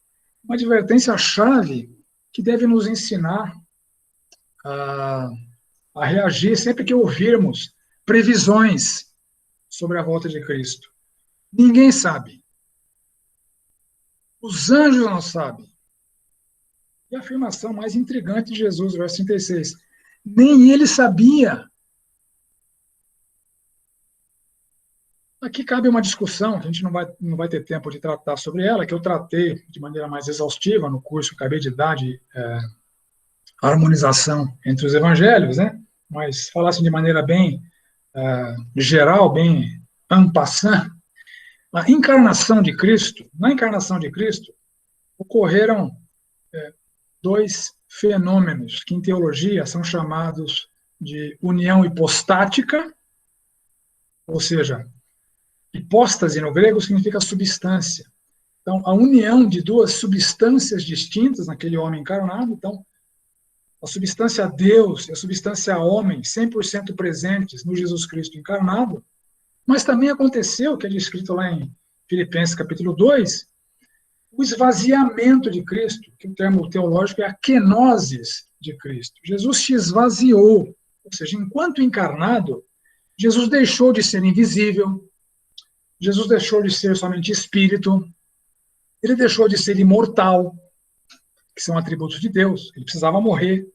uma advertência-chave que deve nos ensinar a reagir sempre que ouvirmos previsões sobre a volta de Cristo. Ninguém sabe. Os anjos não sabem. E a afirmação mais intrigante de Jesus, verso 36, nem ele sabia. Aqui cabe uma discussão, que a gente não vai ter tempo de tratar sobre ela, que eu tratei de maneira mais exaustiva no curso que eu acabei de dar de harmonização entre os evangelhos, né? Mas falasse de maneira bem geral, bem en passant. Na encarnação de Cristo, ocorreram dois fenômenos que em teologia são chamados de união hipostática, ou seja, hipóstase no grego significa substância. Então, a união de duas substâncias distintas naquele homem encarnado, então, a substância Deus e a substância homem 100% presentes no Jesus Cristo encarnado, mas também aconteceu, que é descrito lá em Filipenses capítulo 2, o esvaziamento de Cristo, que o termo teológico é a kenosis de Cristo. Jesus se esvaziou, ou seja, enquanto encarnado, Jesus deixou de ser invisível, Jesus deixou de ser somente espírito, ele deixou de ser imortal, que são atributos de Deus, ele precisava morrer,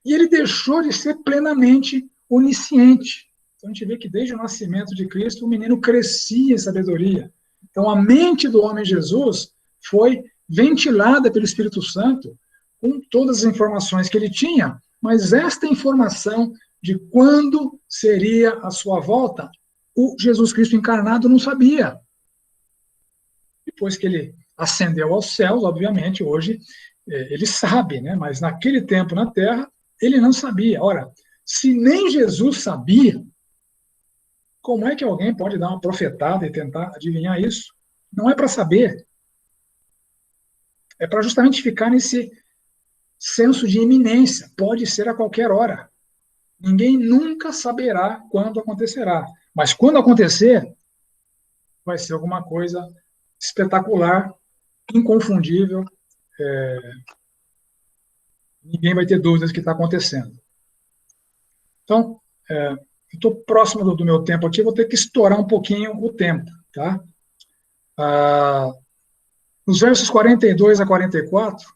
e ele deixou de ser plenamente onisciente. Então a gente vê que desde o nascimento de Cristo, o menino crescia em sabedoria. Então a mente do homem Jesus foi ventilada pelo Espírito Santo com todas as informações que ele tinha, mas esta informação de quando seria a sua volta, o Jesus Cristo encarnado não sabia. Depois que ele ascendeu aos céus, obviamente, hoje ele sabe, né? Mas naquele tempo na Terra, ele não sabia. Ora, se nem Jesus sabia, como é que alguém pode dar uma profetada e tentar adivinhar isso? Não é para saber. É para justamente ficar nesse senso de iminência. Pode ser a qualquer hora. Ninguém nunca saberá quando acontecerá. Mas quando acontecer, vai ser alguma coisa espetacular, inconfundível. Ninguém vai ter dúvidas do que está acontecendo. Então, eu estou próximo do meu tempo aqui, vou ter que estourar um pouquinho o tempo, tá? Nos versos 42 a 44,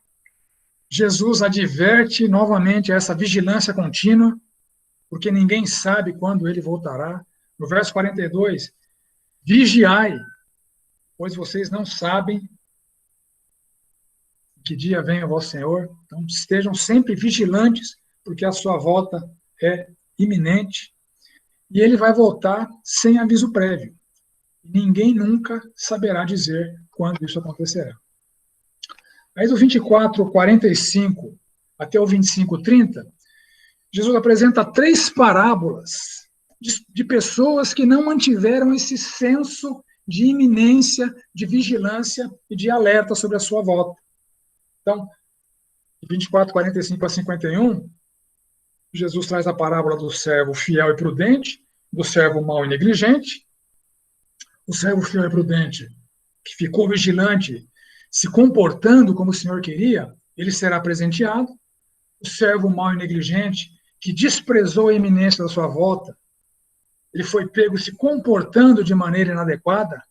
Jesus adverte novamente essa vigilância contínua, porque ninguém sabe quando ele voltará. No verso 42, vigiai, pois vocês não sabem que dia vem o vosso Senhor. Então, estejam sempre vigilantes, porque a sua volta é iminente. E ele vai voltar sem aviso prévio. Ninguém nunca saberá dizer quando isso acontecerá. Aí do 24:45 até o 25:30, Jesus apresenta 3 parábolas de pessoas que não mantiveram esse senso de iminência, de vigilância e de alerta sobre a sua volta. Então, de 24:45 a 51, Jesus traz a parábola do servo fiel e prudente, do servo mau e negligente. O servo fiel e prudente, que ficou vigilante, se comportando como o Senhor queria, ele será presenteado. O servo mau e negligente, que desprezou a iminência da sua volta, ele foi pego se comportando de maneira inadequada,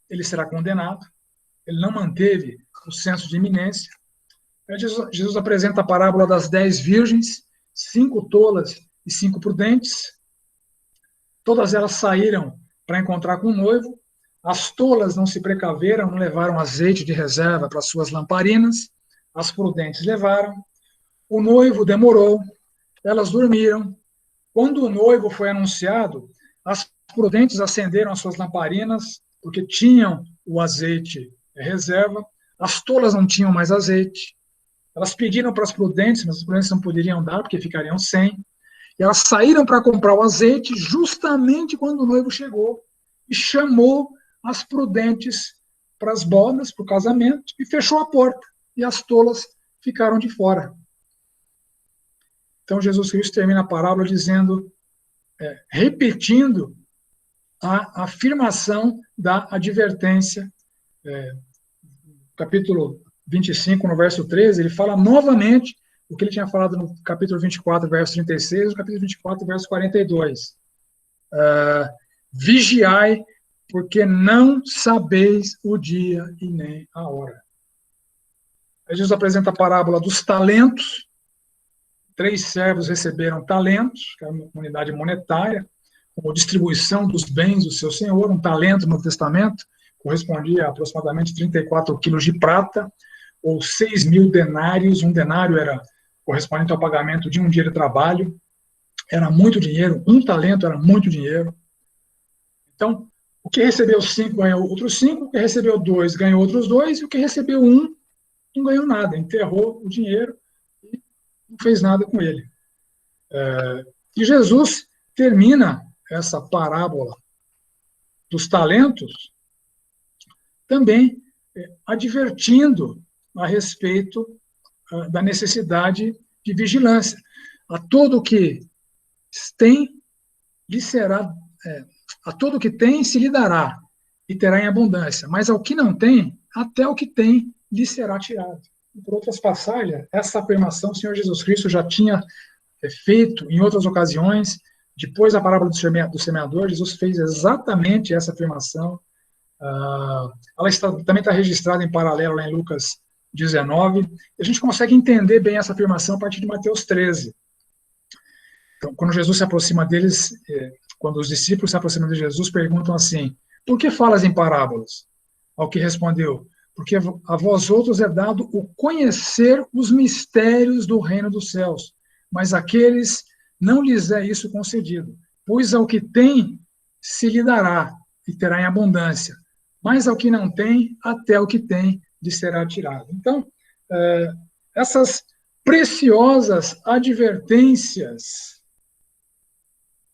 ele será condenado. Ele não manteve o senso de iminência. Jesus apresenta a parábola das 10 virgens, 5 tolas e 5 prudentes. Todas elas saíram para encontrar com o noivo. As tolas não se precaveram, não levaram azeite de reserva para suas lamparinas. As prudentes levaram. O noivo demorou. Elas dormiram. Quando o noivo foi anunciado, as prudentes acenderam as suas lamparinas, porque tinham o azeite reserva. As tolas não tinham mais azeite. Elas pediram para as prudentes, mas as prudentes não poderiam dar, porque ficariam sem. E elas saíram para comprar o azeite justamente quando o noivo chegou e chamou as prudentes para as bodas, para o casamento, e fechou a porta. E as tolas ficaram de fora. Então, Jesus Cristo termina a parábola dizendo, repetindo a afirmação da advertência. Capítulo 25, no verso 13, ele fala novamente o que ele tinha falado no capítulo 24, verso 36, no capítulo 24, verso 42. Vigiai, porque não sabeis o dia e nem a hora. Aí Jesus apresenta a parábola dos talentos. 3 servos receberam talentos, que é uma unidade monetária, como distribuição dos bens do seu senhor. Um talento no Testamento correspondia a aproximadamente 34 quilos de prata, ou 6.000 denários. Um denário era correspondente ao pagamento de um dia de trabalho. Era muito dinheiro. Um talento era muito dinheiro. Então, o que recebeu 5 ganhou outros 5, o que recebeu 2 ganhou outros 2, e o que recebeu 1 não ganhou nada, enterrou o dinheiro e não fez nada com ele. E Jesus termina essa parábola dos talentos também advertindo a respeito da necessidade de vigilância. A todo que tem, lhe será, a todo que tem se lhe dará, e terá em abundância, mas ao que não tem, até o que tem lhe será tirado. Por outras passagens, essa afirmação o Senhor Jesus Cristo já tinha feito em outras ocasiões. Depois da parábola do semeador, Jesus fez exatamente essa afirmação. Ela também está registrada em paralelo lá em Lucas 19. A gente consegue entender bem essa afirmação a partir de Mateus 13. Então, quando Jesus se aproxima deles, quando os discípulos se aproximam de Jesus, perguntam assim: por que falas em parábolas? Ao que respondeu: porque a vós outros é dado o conhecer os mistérios do reino dos céus, mas àqueles não lhes é isso concedido, pois ao que tem se lhe dará e terá em abundância, mas ao que não tem, até o que tem lhe será tirado. Então, essas preciosas advertências,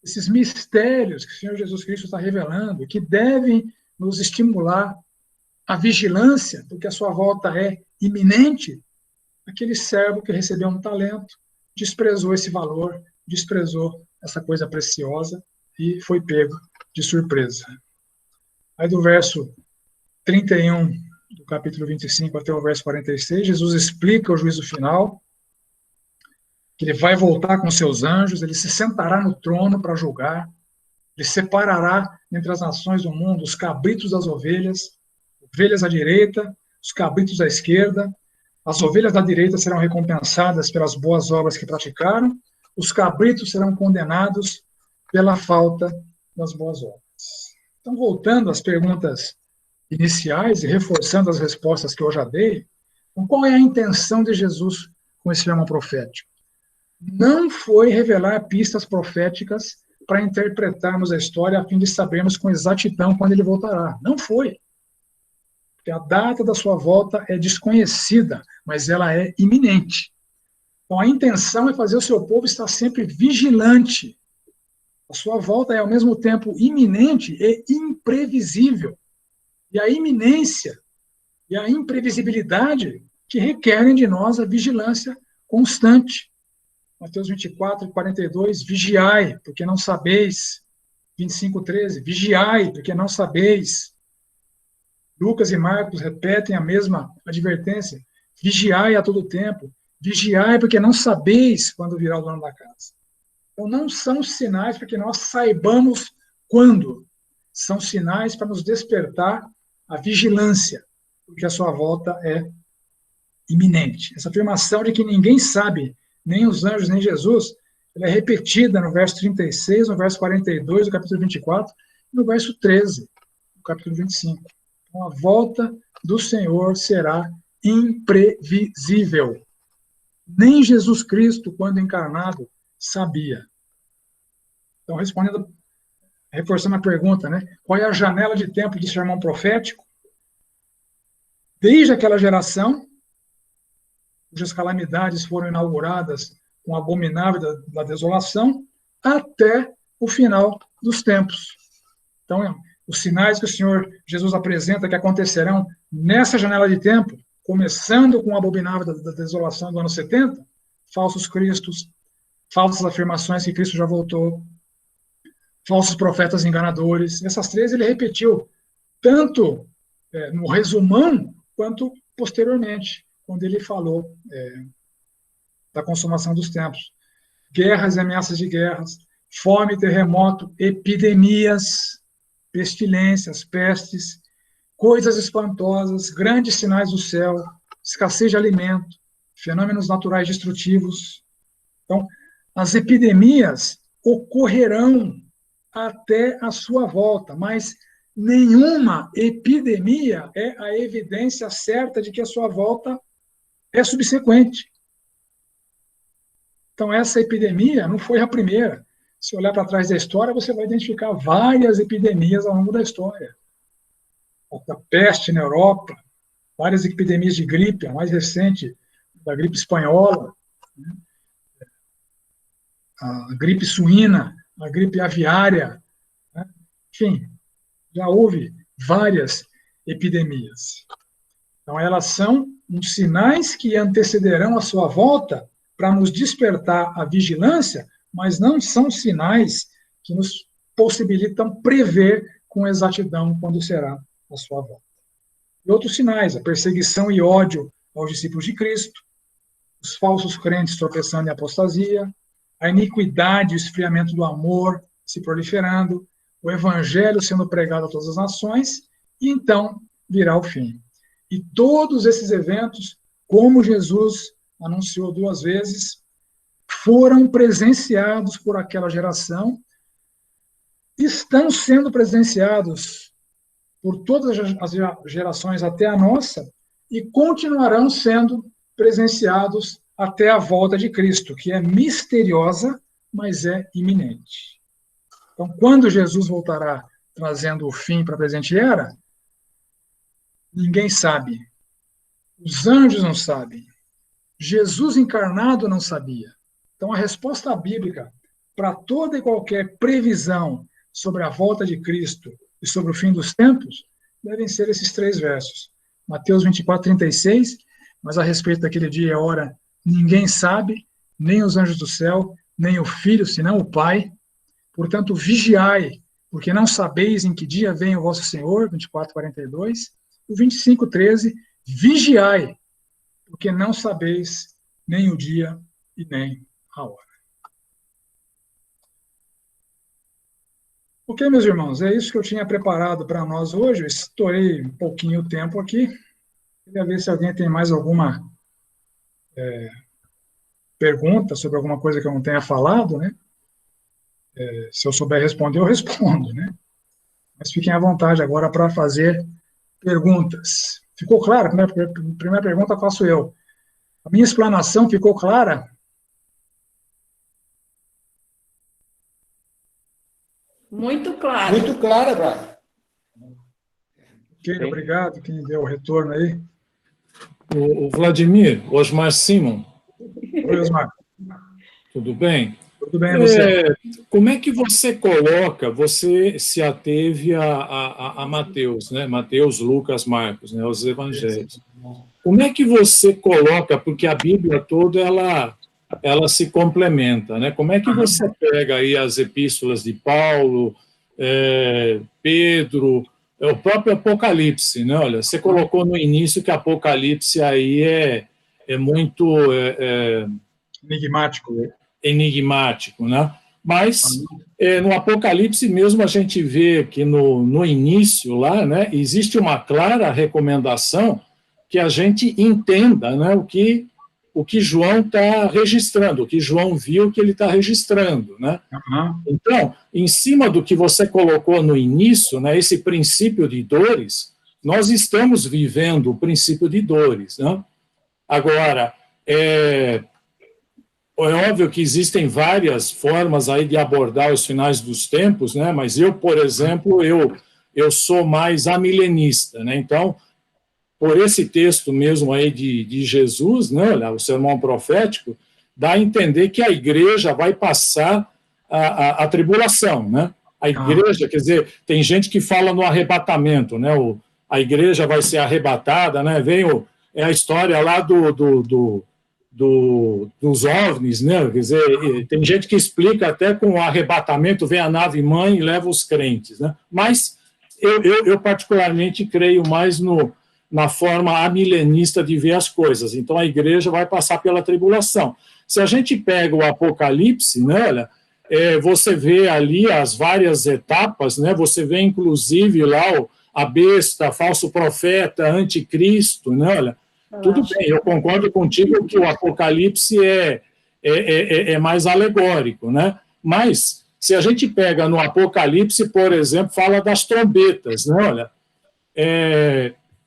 esses mistérios que o Senhor Jesus Cristo está revelando, que devem nos estimular a vigilância, porque a sua volta é iminente, aquele servo que recebeu um talento desprezou esse valor, desprezou essa coisa preciosa e foi pego de surpresa. Aí do verso 31 do capítulo 25 até o verso 46, Jesus explica o juízo final, que ele vai voltar com seus anjos, ele se sentará no trono para julgar, ele separará entre as nações do mundo os cabritos das ovelhas à direita, os cabritos à esquerda. As ovelhas da direita serão recompensadas pelas boas obras que praticaram, os cabritos serão condenados pela falta das boas obras. Então, voltando às perguntas iniciais e reforçando as respostas que eu já dei, então, qual é a intenção de Jesus com esse sermão profético? Não foi revelar pistas proféticas para interpretarmos a história a fim de sabermos com exatidão quando ele voltará. Não foi. Porque a data da sua volta é desconhecida, mas ela é iminente. Então, a intenção é fazer o seu povo estar sempre vigilante. A sua volta é, ao mesmo tempo, iminente e imprevisível. E a iminência e a imprevisibilidade que requerem de nós a vigilância constante. Mateus 24, 42, vigiai, porque não sabeis. 25, 13, vigiai, porque não sabeis. Lucas e Marcos repetem a mesma advertência. Vigiai a todo tempo. Vigiai, porque não sabeis quando virá o dono da casa. Então, não são sinais para que nós saibamos quando. São sinais para nos despertar a vigilância, porque a sua volta é iminente. Essa afirmação de que ninguém sabe, nem os anjos, nem Jesus, ela é repetida no verso 36, no verso 42 do capítulo 24, e no verso 13 do capítulo 25. Então, a volta do Senhor será imprevisível. Nem Jesus Cristo, quando encarnado, sabia. Então, reforçando a pergunta, né? Qual é a janela de tempo de sermão profético? Desde aquela geração, cujas calamidades foram inauguradas com o abominável da desolação, até o final dos tempos. Então, os sinais que o Senhor Jesus apresenta que acontecerão nessa janela de tempo, começando com o abominável da desolação do ano 70, falsos cristos, falsas afirmações que Cristo já voltou, falsos profetas enganadores. Essas três ele repetiu, tanto no resumão, quanto posteriormente, quando ele falou da consumação dos tempos. Guerras e ameaças de guerras, fome, terremoto, epidemias, pestilências, pestes, coisas espantosas, grandes sinais do céu, escassez de alimento, fenômenos naturais destrutivos. Então, as epidemias ocorrerão até a sua volta, mas nenhuma epidemia é a evidência certa de que a sua volta é subsequente. Então, essa epidemia não foi a primeira. Se olhar para trás da história, você vai identificar várias epidemias ao longo da história. A peste na Europa, várias epidemias de gripe, a mais recente, da gripe espanhola, né? A gripe suína, a gripe aviária, né? Enfim, já houve várias epidemias. Então, elas são uns sinais que antecederão a sua volta para nos despertar a vigilância, mas não são sinais que nos possibilitam prever com exatidão quando será a sua volta. E outros sinais, a perseguição e ódio aos discípulos de Cristo, os falsos crentes tropeçando em apostasia, a iniquidade e o esfriamento do amor se proliferando, o evangelho sendo pregado a todas as nações, e então virá o fim. E todos esses eventos, como Jesus anunciou 2 vezes, foram presenciados por aquela geração, estão sendo presenciados por todas as gerações até a nossa, e continuarão sendo presenciados até a volta de Cristo, que é misteriosa, mas é iminente. Então, quando Jesus voltará trazendo o fim para a presente era, ninguém sabe. Os anjos não sabem. Jesus encarnado não sabia. Então, a resposta bíblica para toda e qualquer previsão sobre a volta de Cristo e sobre o fim dos tempos devem ser esses 3 versos. Mateus 24:36, mas a respeito daquele dia e hora, ninguém sabe, nem os anjos do céu, nem o Filho, senão o Pai. Portanto, vigiai, porque não sabeis em que dia vem o vosso Senhor, 24:42. O 25:13, vigiai, porque não sabeis nem o dia e nem a hora. Ok, meus irmãos, é isso que eu tinha preparado para nós hoje. Eu estourei um pouquinho o tempo aqui. Queria ver se alguém tem mais alguma pergunta sobre alguma coisa que eu não tenha falado, né? Se eu souber responder, eu respondo, né? Mas fiquem à vontade agora para fazer perguntas. Ficou claro? A primeira pergunta faço eu. A minha explanação ficou clara? Muito claro. Muito clara, Brian. Ok, obrigado. Quem deu o retorno aí? O Vladimir, Osmar Simon. Oi, Osmar. Tudo bem? Tudo bem, você? Como é que você coloca, você se ateve a Mateus, né? Mateus, Lucas, Marcos, né? Os evangelhos. Como é que você coloca, porque a Bíblia toda, ela se complementa, né? Como é que você pega aí as epístolas de Paulo, Pedro, o próprio Apocalipse, né? Olha, você colocou no início que Apocalipse aí é muito enigmático, né? Mas no Apocalipse mesmo a gente vê que no início lá, né, existe uma clara recomendação que a gente entenda, né, o que João está registrando, o que João viu que ele está registrando, né? Então, em cima do que você colocou no início, né, esse princípio de dores, nós estamos vivendo o princípio de dores, né? Agora, é óbvio que existem várias formas aí de abordar os finais dos tempos, né? Mas eu, por exemplo, eu sou mais amilenista, né? Então, por esse texto mesmo aí de Jesus, né? Olha, o sermão profético, dá a entender que a igreja vai passar a tribulação, né? A igreja, quer dizer, tem gente que fala no arrebatamento, né? A igreja vai ser arrebatada, né? É a história lá dos OVNIs, né? Quer dizer, tem gente que explica até com o arrebatamento, vem a nave-mãe e leva os crentes, né? Mas eu particularmente creio mais na forma amilenista de ver as coisas. Então, a igreja vai passar pela tribulação. Se a gente pega o Apocalipse, né, olha, você vê ali as várias etapas, né? Você vê, inclusive, lá a besta, falso profeta, anticristo, né? Olha, tudo bem, eu concordo contigo que o Apocalipse é mais alegórico, né? Mas, se a gente pega no Apocalipse, por exemplo, fala das trombetas, né? Olha,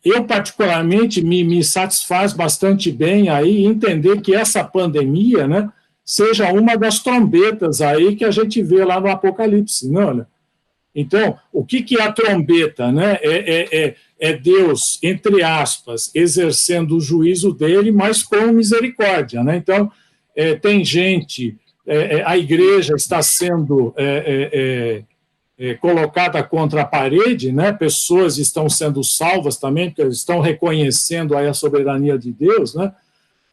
eu particularmente me satisfaz bastante bem aí entender que essa pandemia, né, seja uma das trombetas aí que a gente vê lá no Apocalipse, né? Olha. Então, o que é a trombeta, né? É Deus, entre aspas, exercendo o juízo dele, mas com misericórdia, né? Então, tem gente, a igreja está sendo colocada contra a parede, né? Pessoas estão sendo salvas também, porque estão reconhecendo aí a soberania de Deus, né?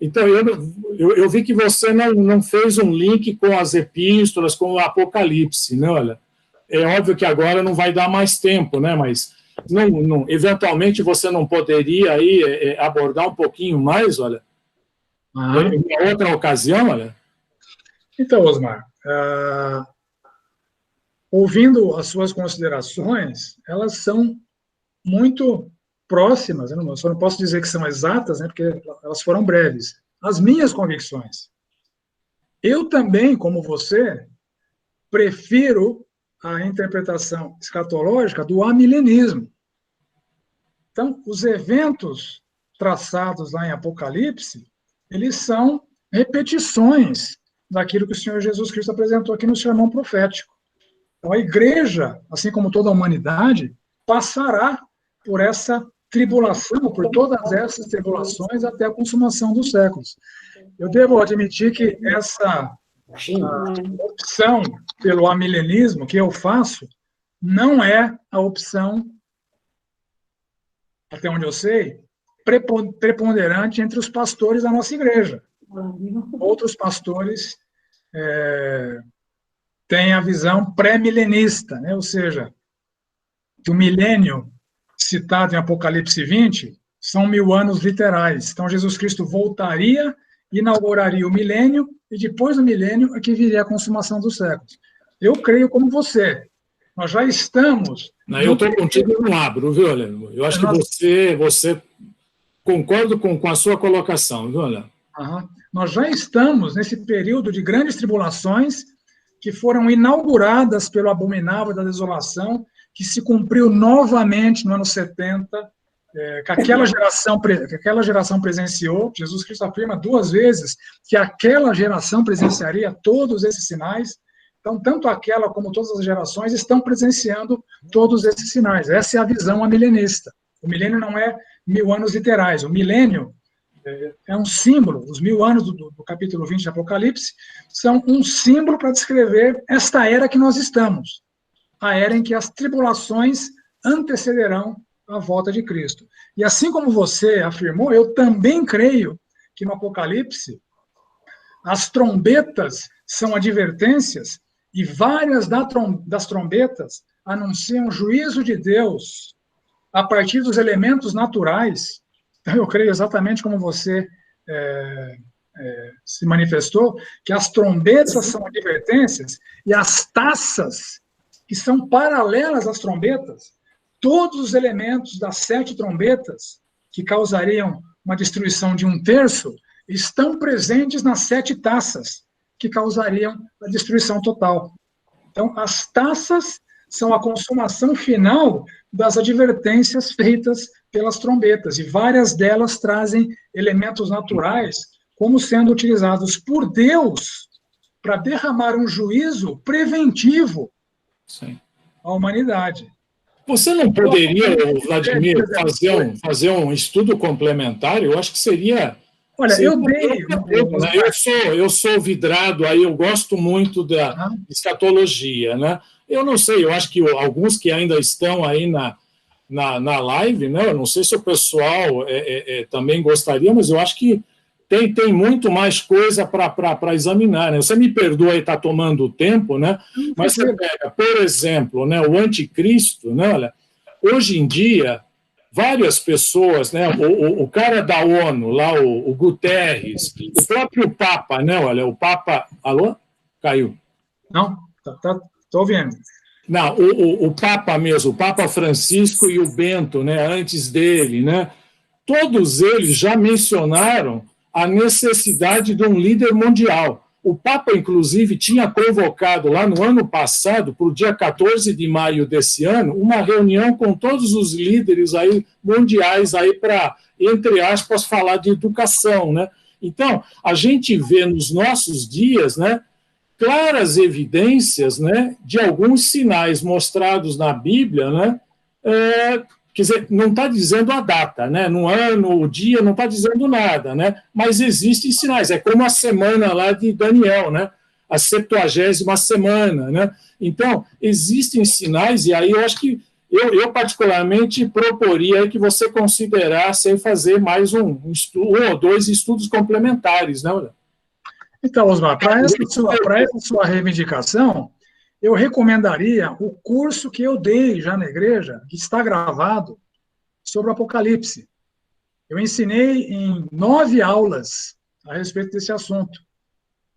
Então, eu vi que você não fez um link com as epístolas, com o Apocalipse, né? Olha, é óbvio que agora não vai dar mais tempo, né? Mas eventualmente você não poderia aí abordar um pouquinho mais, olha, em uma outra ocasião, olha? Então, Osmar, ouvindo as suas considerações, elas são muito próximas, eu só não posso dizer que são exatas, né, porque elas foram breves, as minhas convicções. Eu também, como você, prefiro a interpretação escatológica do amilenismo. Então, os eventos traçados lá em Apocalipse, eles são repetições daquilo que o Senhor Jesus Cristo apresentou aqui no sermão profético. Então, a igreja, assim como toda a humanidade, passará por essa tribulação, por todas essas tribulações até a consumação dos séculos. Eu devo admitir que essa opção pelo amilenismo que eu faço não é a opção, até onde eu sei, preponderante entre os pastores da nossa igreja. Outros pastores têm a visão pré-milenista, né? Ou seja, que o milênio citado em Apocalipse 20 são 1000 anos literais. Então, Jesus Cristo voltaria, inauguraria o milênio, e depois do milênio é que viria a consumação dos séculos. Eu creio como você. Nós já estamos... Eu estou contigo no abro, viu, Heleno? Eu acho que você concordo com a sua colocação, viu, Heleno? Nós já estamos nesse período de grandes tribulações que foram inauguradas pelo abominável da desolação, que se cumpriu novamente no ano 70, que aquela geração presenciou. Jesus Cristo afirma 2 vezes que aquela geração presenciaria todos esses sinais. Então, tanto aquela como todas as gerações estão presenciando todos esses sinais. Essa é a visão amilenista. O milênio não é 1000 anos literais. O milênio é um símbolo. Os 1000 anos do capítulo 20 de Apocalipse são um símbolo para descrever esta era que nós estamos. A era em que as tribulações antecederão a volta de Cristo. E assim como você afirmou, eu também creio que no Apocalipse as trombetas são advertências e várias das trombetas anunciam o juízo de Deus a partir dos elementos naturais. Então, eu creio exatamente como você se manifestou, que as trombetas são advertências e as taças, que são paralelas às trombetas, todos os elementos das 7 trombetas, que causariam uma destruição de 1/3, estão presentes nas 7 taças, que causariam a destruição total. Então, as taças são a consumação final das advertências feitas pelas trombetas, e várias delas trazem elementos naturais como sendo utilizados por Deus para derramar um juízo preventivo à humanidade. Você não poderia, Vladimir, fazer um estudo complementar? Eu acho que seria... Olha, eu sou vidrado, aí eu gosto muito da escatologia, né? Eu não sei, eu acho que alguns que ainda estão aí na live, né? Eu não sei se o pessoal também gostaria, mas eu acho que tem muito mais coisa para examinar, né? Você me perdoa aí estar tomando tempo, né? Mas você pega, por exemplo, né, o anticristo, né? Olha, hoje em dia, várias pessoas, né? O cara da ONU, lá, o Guterres, o próprio Papa, né? Olha, o Papa... Alô? Caiu. Não, estou ouvindo. Não, o Papa mesmo, o Papa Francisco e o Bento, né? Antes dele, né? Todos eles já mencionaram a necessidade de um líder mundial. O Papa, inclusive, tinha convocado lá no ano passado, para o dia 14 de maio desse ano, uma reunião com todos os líderes aí mundiais aí para, entre aspas, falar de educação, né? Então, a gente vê nos nossos dias, né, claras evidências, né, de alguns sinais mostrados na Bíblia, né, quer dizer, não está dizendo a data, né? No ano, o dia, não está dizendo nada, né? Mas existem sinais. É como a semana lá de Daniel, né? A 70ª semana, né? Então, existem sinais, e aí eu acho que eu particularmente proporia que você considerasse fazer mais um ou 2 estudos complementares, né? Então, Osmar, para essa sua reivindicação, eu recomendaria o curso que eu dei já na igreja, que está gravado, sobre o Apocalipse. Eu ensinei em 9 aulas a respeito desse assunto.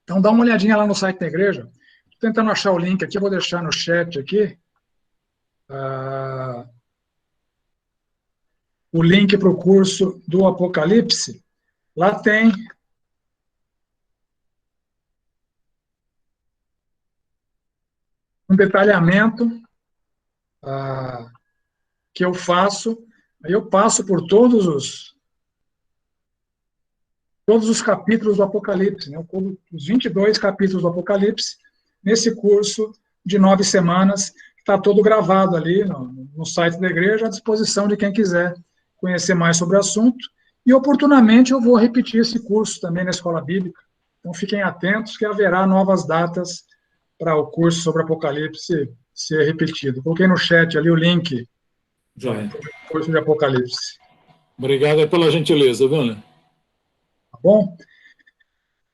Então, dá uma olhadinha lá no site da igreja. Estou tentando achar o link aqui, eu vou deixar no chat aqui. O link para o curso do Apocalipse. Lá tem um detalhamento que eu faço. Eu passo por todos os capítulos do Apocalipse, né? Os 22 capítulos do Apocalipse, nesse curso de 9 semanas, está todo gravado ali no site da igreja, à disposição de quem quiser conhecer mais sobre o assunto. E, oportunamente, eu vou repetir esse curso também na Escola Bíblica. Então, fiquem atentos que haverá novas datas para o curso sobre Apocalipse ser repetido. Coloquei no chat ali o link do curso de Apocalipse. Obrigado pela gentileza, viu? Tá bom?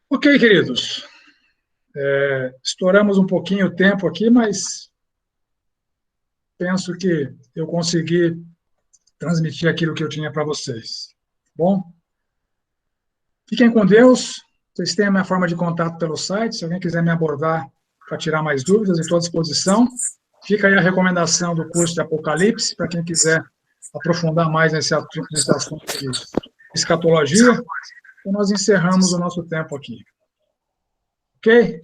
Ok, queridos. Estouramos um pouquinho o tempo aqui, mas penso que eu consegui transmitir aquilo que eu tinha para vocês. Bom? Fiquem com Deus. Vocês têm a minha forma de contato pelo site. Se alguém quiser me abordar para tirar mais dúvidas, estou à disposição. Fica aí a recomendação do curso de Apocalipse, para quem quiser aprofundar mais nesse assunto de escatologia. E nós encerramos o nosso tempo aqui. Ok?